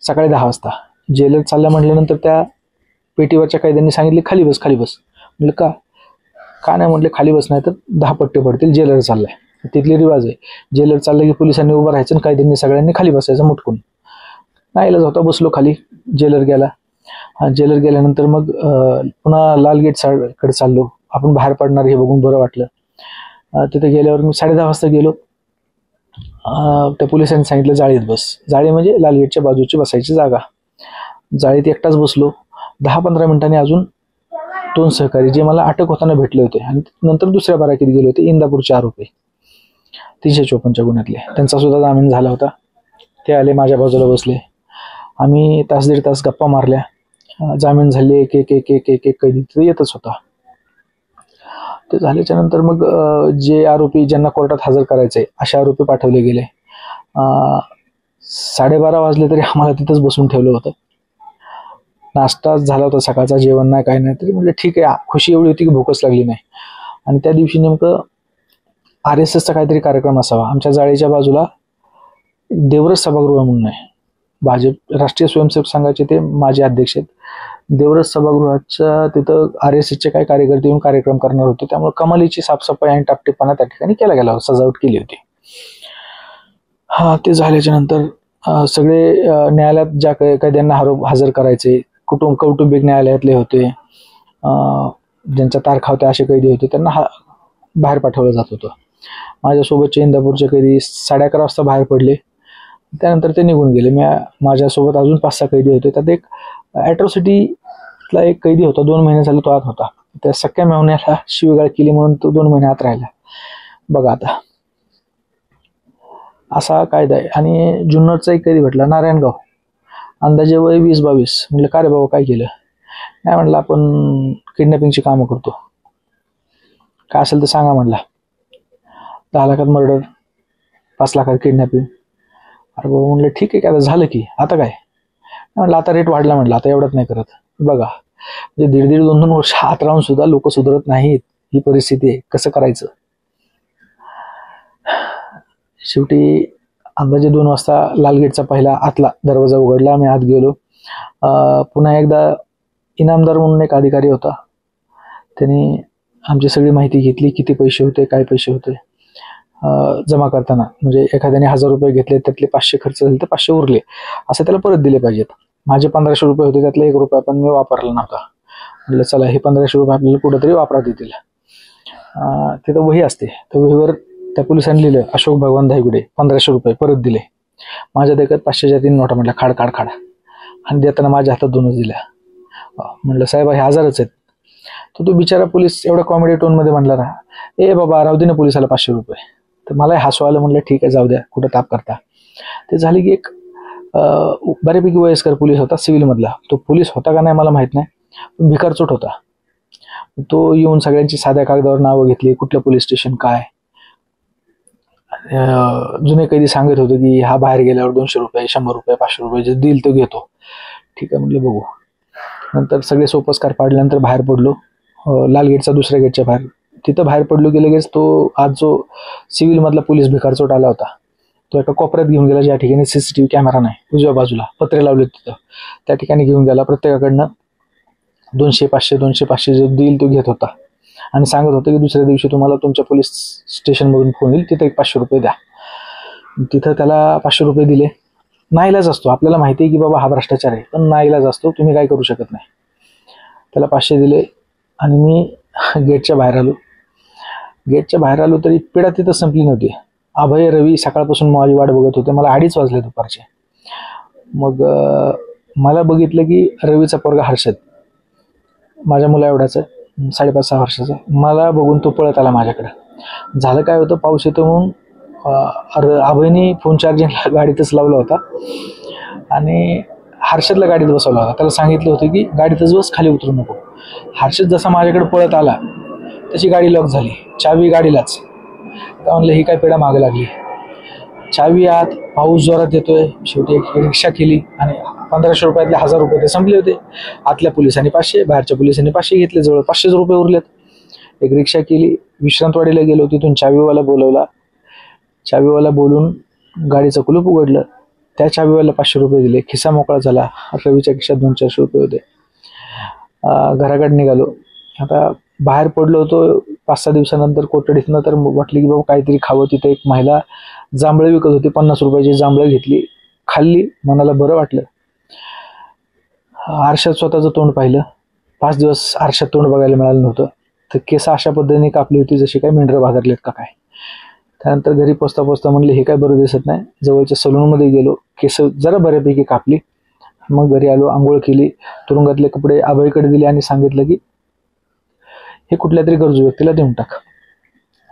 सकाळी 10 वाजता जेलर चालला म्हटल्यानंतर त्या पेटीवरच्या कैद्यांनी सांगितले खाली बस, खाली बस. म्हटलं का नाही म्हटले, खाली बस नाही तर 10 पट्टे पडतील, जेलर चाललाय. तिथली रिवाज आहे, जेलर चाललं की पोलिसांनी उभं राहायचं आणि कैद्यांनी सगळ्यांनी खाली बसायचं मुटकून. नाही इलाज होता, बसलो खाली. जेलर गेला. जेलर गेल्यानंतर मग पुन्हा लाल गेट कडे चाललो. आपण बाहेर पडणार हे बघून बरं वाटलं. तिथे गेल्यावर मी 10:30 वाजता गेलो. त्या पोलिसांनी सांगितलं जाळीत बस. जाळी म्हणजे लाल गेटच्या बाजूची बसायची जागा. जाळीत एकटाच बसलो. 10-15 मिनिटांनी अजून 2 सहकारी जे मला अटक होताना भेटले होते, आणि नंतर दुसऱ्या बाराकीत गेले होते, इंदापूरचे आरोपी 354च्या गुन्ह्यातले, त्यांचा सुद्धा जामीन झाला होता. ते आले, माझ्या बाजूला बसले. आम्ही 1-1.5 तास गप्पा मारल्या. जामीन झाले. एक एक एक एक एक एक कैदी तिथे येतच होता. ते झाल्याच्या नंतर मग जे आरोपी ज्यांना कोर्टात हजर करायचे असे आरोपी पाठवले गेले. 12:30 वाजले तरी आम्हाला तिथंच बसून ठेवलं होतं. नाश्ता झाला होता सकाळचा, जेवण नाही काय नाही. तरी म्हणजे ठीक आहे, खुशी एवढी होती की भूकच लागली नाही. आणि त्या दिवशी नेमकं RSSचा काहीतरी कार्यक्रम असावा. आमच्या जाळीच्या बाजूला देवरस सभागृह म्हणून आहे. भाजप राष्ट्रीय स्वयंसेवक संघाचे ते माजी अध्यक्ष आहेत. देवरस सभागृहाच्या तिथं RSSचे काही कार्यकर्ते येऊन कार्यक्रम करणार होते. त्यामुळे कमालीची साफसफाई आणि टापटिपणा त्या ठिकाणी केला गेला होता, सजावट केली होती. ते झाल्याच्या नंतर सगळे न्यायालयात ज्या कैद्यांना हजर करायचे, कौटुंबिक न्यायालयातले होते, ज्यांच्या तारखा होत्या असे कैदी होते, त्यांना बाहेर पाठवलं जात होतं. माझ्यासोबतचे इंदापूरचे कैदी 11:30 वाजता बाहेर पडले. त्यानंतर ते निघून गेले. माझ्यासोबत अजून 5-6 कैदी होते. त्यात एक ॲट्रॉसिटीतला एक कैदी होता, 2 महिने झाले तो आत होता. त्या सख्या मेहुण्याला शिवीगाळ केली म्हणून तो 2 महिने आत राहिला. बघा आता असा कायदा आहे. आणि जुन्नरचा एक कैदी भेटला, नारायणगाव, अंदाजे वय 20-22. म्हटलं का रे बाबा काय केलं? नाही म्हटलं आपण किडनॅपिंगची कामं करतो. काय असेल तर सांगा म्हटला. 10 लाखात मर्डर, 5 लाखात किडनॅपिंग. अरे बाबा म्हणलं ठीक आहे, काय झालं की आता काय? म्हटलं आता रेट वाढला. म्हटलं आता एवढंच नाही करत. बघा म्हणजे 1.5-2 वर्ष आत राहून सुद्धा लोक सुधारत नाहीत. ही परिस्थिती आहे, कसं करायचं? शेवटी अंदाजे 2 वाजता लालगेटचा पहिला आतला दरवाजा उघडला. आम्ही आत गेलो. पुन्हा एकदा इनामदार म्हणून एक अधिकारी होता, त्यांनी आमची सगळी माहिती घेतली, किती पैसे होते, काय पैसे होते जमा करताना. म्हणजे एखाद्याने 1000 रुपये घेतले, त्यातले 500 खर्च झाले तर 500 उरले, असं त्याला परत दिले पाहिजेत. माझे 1500 रुपये होते, त्यातला 1 रुपया पण मी वापरला नव्हता. म्हटलं चला हे 1500 रुपये आपल्याला कुठंतरी वापरात येतील. तिथं वही असते, तर वहीवर त्या पोलिसांनी लिहिलं अशोक भगवान धायगुडे 1500 रुपये परत दिले. माझ्या देखत 500च्या 3 नोटा म्हटल्या खाड खाड खाड, आणि देताना माझ्या हातात 2च दिल्या. म्हटलं साहेब हे 1000च आहेत. तो बिचारा पोलीस एवढ्या कॉमेडी टोनमध्ये म्हटला ना, ए बाबा राहू दे ना पोलिसाला 500 रुपये. तर मला हसू आलं. म्हटलं ठीक आहे जाऊ द्या, कुठं ताप करता. ते झाले की एक बऱ्यापैकी वयस्कर पोलीस होता, सिव्हिलमधला. तो पोलीस होता का नाही मला माहीत नाही, पण भिकारचोट होता. तो येऊन सगळ्यांची साध्या कागदावर नावं घेतली, कुठलं पोलीस स्टेशन काय. जुने कैदी सांगत होते की हा बाहेर गेल्यावर 200 रुपये 100 रुपये 500 रुपये जे देईल तो घेतो. ठीक आहे म्हटलं बघू. नंतर सगळे सोपस्कार पाडल्यानंतर बाहेर पडलो, लाल गेटचा दुसऱ्या गेटच्या बाहेर. तिथं बाहेर पडलो की लगेच तो आज जो सिव्हिलमधला पोलीस भिकारचोट आला होता, तो एका कोपऱ्यात घेऊन गेला, ज्या ठिकाणी CCTV कॅमेरा नाही, उजव्या बाजूला पत्रे लावले तिथं, त्या ठिकाणी घेऊन गेला. प्रत्येकाकडनं 200 500 200 500 जो देईल तो घेत होता, आणि सांगत होतं की दुसऱ्या दिवशी तुम्हाला तुमच्या पोलीस स्टेशनमधून फोन येईल, तिथं एक 500 रुपये द्या. तिथं त्याला 500 रुपये दिले. नाईलाज असतो, आपल्याला माहिती आहे की बाबा हा भ्रष्टाचार आहे, पण नाईलाज असतो, तुम्ही काय करू शकत नाही. त्याला 500 दिले आणि मी गेटच्या बाहेर आलो. गेटच्या बाहेर आलो तरी पिढा तिथं संपली नव्हती. अभय रवी सकाळपासून माझी वाट बघत होते. मला 2:30 वाजले दुपारचे. मग मला बघितलं की रवीचा पोरगा हर्षद, माझ्या मुला एवढाच 5.5-6 वर्षाचा, मला बघून तो पळत आला माझ्याकडे. झालं काय होतं, पाऊस येतो म्हणून अभयनी फोन चार्जिंगला गाडीतच लावला होता आणि हर्षदला गाडीत बसवला होता. त्याला सांगितलं होतं की गाडीतच बस, खाली उतरू नको. हर्षद जसा माझ्याकडे पळत आला तशी गाडी लॉक झाली, चावी गाडीलाच. आता म्हणलं ही काय पिढा मागे लागली. चावी आत, पाऊस जोरात येतोय. शेवटी एक रिक्षा केली आणि 1500 रुपयातले 1000 रुपये ते संपले होते. आतल्या पोलिसांनी 500, बाहेरच्या पोलिसांनी 500 घेतले, जवळ 500 रुपये उरलेत. एक रिक्षा केली, विश्रांतवाडीला गेलो, तिथून चावीवाला बोलवला. चावीवाला बोलून गाडीचं कुलूप उघडलं, त्या चावीवाला 500 रुपये दिले. खिसा मोकळा झाला. रवीच्या खिशात 200-400 रुपये होते. घराकडे निघालो. आता बाहेर पडलो होतो 5-6 दिवसानंतर कोठडीतनं, तर वाटली की बाबा काहीतरी खावं. तिथे एक महिला जांभळं विकत होती, 50 रुपयाची जांभळं घेतली, खाल्ली, मनाला बरं वाटलं. आरशात स्वतःचं तोंड पाहिलं. 5 दिवस आरशात तोंड बघायला मिळालं नव्हतं. तर केस अशा पद्धतीने कापली होती जशी काय मेंढरं भादरलेत का काय. त्यानंतर घरी पोचता पोचता म्हणले हे काय बरं दिसत नाही. जवळच्या सलूनमध्ये गेलो, केस जरा बऱ्यापैकी कापली. मग घरी आलो, आंघोळ केली, तुरुंगातले कपडे अभयकडे दिले आणि सांगितलं की हे कुठल्या तरी गरजू व्यक्तीला देऊन टाक.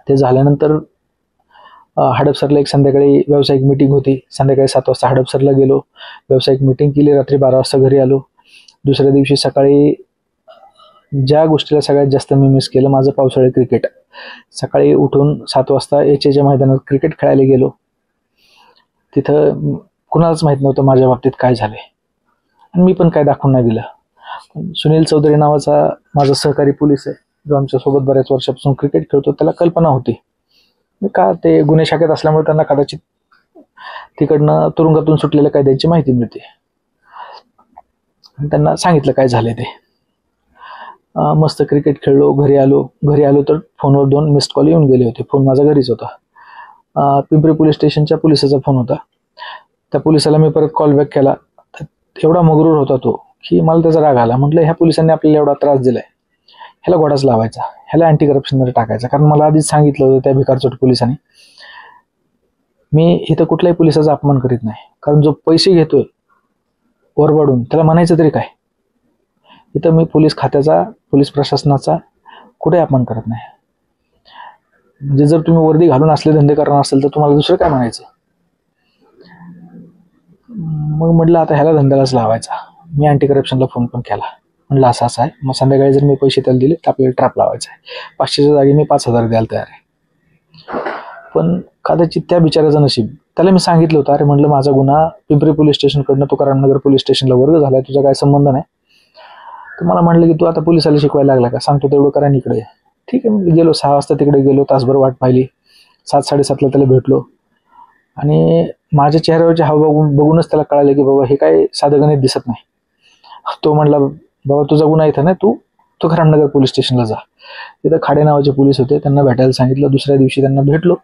ते झाल्यानंतर हडपसरला एक संध्याकाळी व्यावसायिक मिटिंग होती. संध्याकाळी 7 वाजता हडपसरला गेलो, व्यावसायिक मिटिंग केली. रात्री 12 वाजता घरी आलो. दुसऱ्या दिवशी सकाळी ज्या गोष्टीला सगळ्यात जास्त मी मिस केलं, माझं पावसाळी क्रिकेट. सकाळी उठून 7 वाजता HAच्या मैदानात क्रिकेट खेळायला गेलो. तिथं कुणालाच माहीत नव्हतं माझ्या बाबतीत काय झाले, आणि मी पण काय दाखवून नाही दिलं. सुनील चौधरी नावाचा माझा सहकारी पोलीस आहे, जो आमच्यासोबत बऱ्याच वर्षापासून क्रिकेट खेळतो, त्याला कल्पना होती. मी का ते गुन्हे शाखेत असल्यामुळे त्यांना कदाचित तिकडनं तुरुंगातून सुटलेल्या कायद्यांची माहिती मिळते. त्यांना सांगितलं काय झाले ते. मस्त क्रिकेट खेळलो, घरी आलो तर फोनवर 2 मिस्ड कॉल येऊन गेले होते. फोन माझा घरीच होता. पिंपरी पोलीस स्टेशनच्या पोलिसाचा फोन होता. त्या पोलिसाला मी परत कॉल बॅक केला. एवढा मगरूर होता तो की मला त्याचा राग आला. म्हटलं ह्या पोलिसांनी आपल्याला एवढा त्रास दिलाय, ह्याला घोडाच लावायचा, ह्याला अँटी करप्शनमध्ये टाकायचा. कारण मला आधीच सांगितलं होतं त्या भिकारचोट पोलिसांनी, मी इथं कुठल्याही पोलिसाचा अपमान करीत नाही. कारण जो पैसे घेतोय वरबाडून, त्याला म्हणायचं तरी काय. इथं मी पोलीस खात्याचा, पोलीस प्रशासनाचा कुठे अपमान करत नाही. म्हणजे जर तुम्ही वर्दी घालून असले धंदे करणार असेल तर तुम्हाला दुसरं काय म्हणायचं. मग म्हटलं आता ह्याला धंद्यालाच लावायचा. मी अँटी करप्शनला फोन पण केला. म्हटलं असं आहे, मग संध्याकाळी जर मी पैसे त्याला दिले तर आपल्याला ट्रॅप लावायचा आहे. 500च्या जागी मी 5000 द्यायला तयार आहे. पण कदाचित त्या बिचाराचं नशीब. त्याला मी सांगितलं होतं, अरे म्हटलं माझा गुन्हा पिंपरी पोलीस स्टेशनकडनं तुकारामनगर पोलीस स्टेशनला वर्ग झालाय, तुझा काय संबंध नाही. तर मला म्हटलं की तू आता पोलिसाला शिकवायला लागला का, सांगतो तेवढं करा इकडे. ठीक आहे, मी गेलो. 6 वाजता तिकडे गेलो, तासभर वाट पाहिली. 7-7:30ला त्याला भेटलो आणि माझ्या चेहऱ्यावरचे हावभाव बघूनच त्याला कळालं की बाबा हे काय साधं गणित दिसत नाही. तो म्हणला, बाबा तुझा गुन्हा इथं नाही, तू रामनगर पोलीस स्टेशनला जा. तिथं खाडे नावाचे पोलीस होते, त्यांना भेटायला सांगितलं. दुसऱ्या दिवशी त्यांना भेटलो.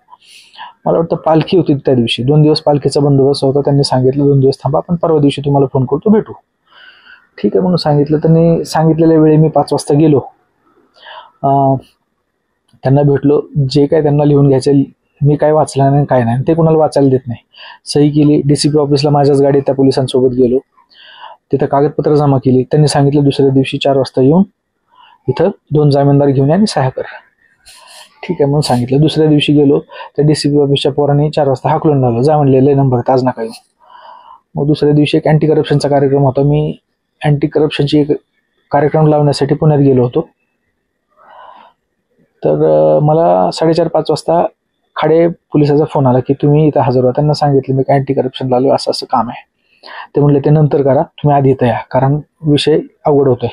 मला वाटतं पालखी होती त्या दिवशी, 2 दिवस पालखीचा बंदोबस्त होता. त्यांनी सांगितलं 2 दिवस थांबा, आपण परवा दिवशी तुम्हाला फोन करतो, भेटू. ठीक आहे म्हणून सांगितलं. त्यांनी सांगितलेल्या वेळी मी 5 वाजता गेलो. त्यांना भेटलो. जे काय त्यांना लिहून घ्यायचं, मी काय वाचलं नाही, काय नाही, ते कुणाला वाचायला देत नाही. सही केली. DCP ऑफिसला माझ्याच गाडीत त्या पोलिसांसोबत गेलो. तिथं कागदपत्र जमा केली. त्यांनी सांगितलं दुसऱ्या दिवशी 4 वाजता येऊन इथं 2 जामीनदार घेऊन या आणि सह्या कर. ठीक आहे म्हणून सांगितलं. दुसऱ्या दिवशी गेलो. त्या DCP ऑफिसच्या पोरांनी 4 वाजता हाकलून लावलं, जा म्हणले, लय नंबर आज नका येऊ. मग दुसऱ्या दिवशी एक अँटी करप्शनचा कार्यक्रम होता. मी अँटी करप्शनची एक कार्यक्रम लावण्यासाठी पुण्यात गेलो होतो. तर मला 4:30-5 वाजता खाडे पोलिसाचा फोन आला की तुम्ही इथं हजर व्हा. त्यांना सांगितलं मी काय अँटी करप्शन लावलो, असं काम आहे. ते म्हणले ते नंतर करा, तुम्ही आधी इथं या, कारण विषय अवघड होतोय.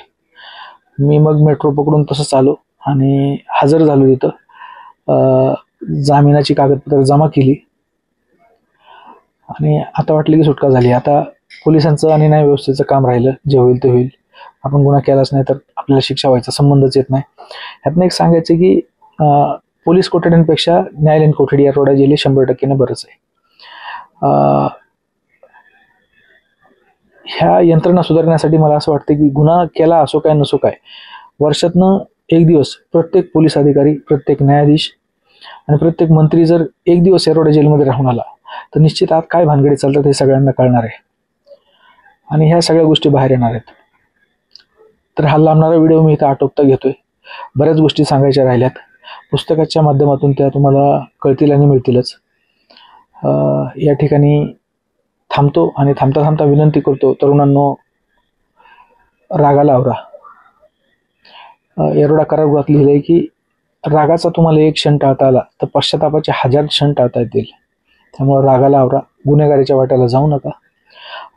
मी मग मेट्रो पकडून तसंच आलो आणि हजर झालो तिथं. जामिनाची कागदपत्र जमा केली आणि आता वाटलं की सुटका झाली. आता पोलिसांचं आणि न्याय व्यवस्थेचं काम राहिलं. जे होईल ते होईल. आपण गुन्हा केलाच नाही तर आपल्याला शिक्षा व्हायचा संबंधच येत नाही. ह्यातनं एक सांगायचं की पोलीस कोठड्यांपेक्षा न्यायालयीन कोठडी या रोडा जेली 100% बरंच आहे. ह्या यंत्रणा सुधारण्यासाठी मला असं वाटतं की गुन्हा केला असो काय नसो काय, वर्षातनं एक दिवस प्रत्येक पोलीस अधिकारी, प्रत्येक न्यायाधीश आणि प्रत्येक मंत्री जर एक दिवस येरवडा जेलमध्ये राहून आला तर निश्चित आत काय भानगडी चालतात हे सगळ्यांना कळणार आहे आणि ह्या सगळ्या गोष्टी बाहेर येणार आहेत. तर हा लांबणारा व्हिडिओ मी इथं आटोपता घेतोय. बऱ्याच गोष्टी सांगायच्या राहिल्यात. पुस्तकाच्या माध्यमातून त्या तुम्हाला कळतील आणि मिळतीलच. या ठिकाणी थांबतो आणि थांबता थांबता विनंती करतो, तरुणांनो, रागाला आवरा. येरवडा करारगृहात लिहिलंय की रागाचा तुम्हाला एक क्षण टाळता आला तर पश्चातापाचे 1000 क्षण टाळता येतील. त्यामुळे रागाला आवरा. गुन्हेगारीच्या वाट्याला जाऊ नका.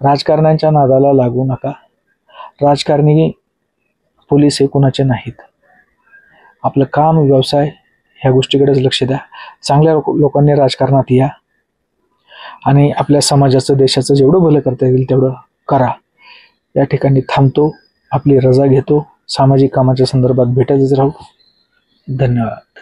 राजकारण्यांच्या नादाला लागू नका. राजकारणी पोलीस हे कुणाचे नाहीत. आपलं काम, व्यवसाय ह्या गोष्टीकडेच लक्ष द्या. चांगल्या लोकांनी राजकारणात या आणि आपल्या समाजाचं, देशाचं जेवढं भलं करता येईल तेवढं करा. या ठिकाणी थांबतो. आपली रजा घेतो. सामाजिक कामाच्या संदर्भात भेटतच राहू. धन्यवाद.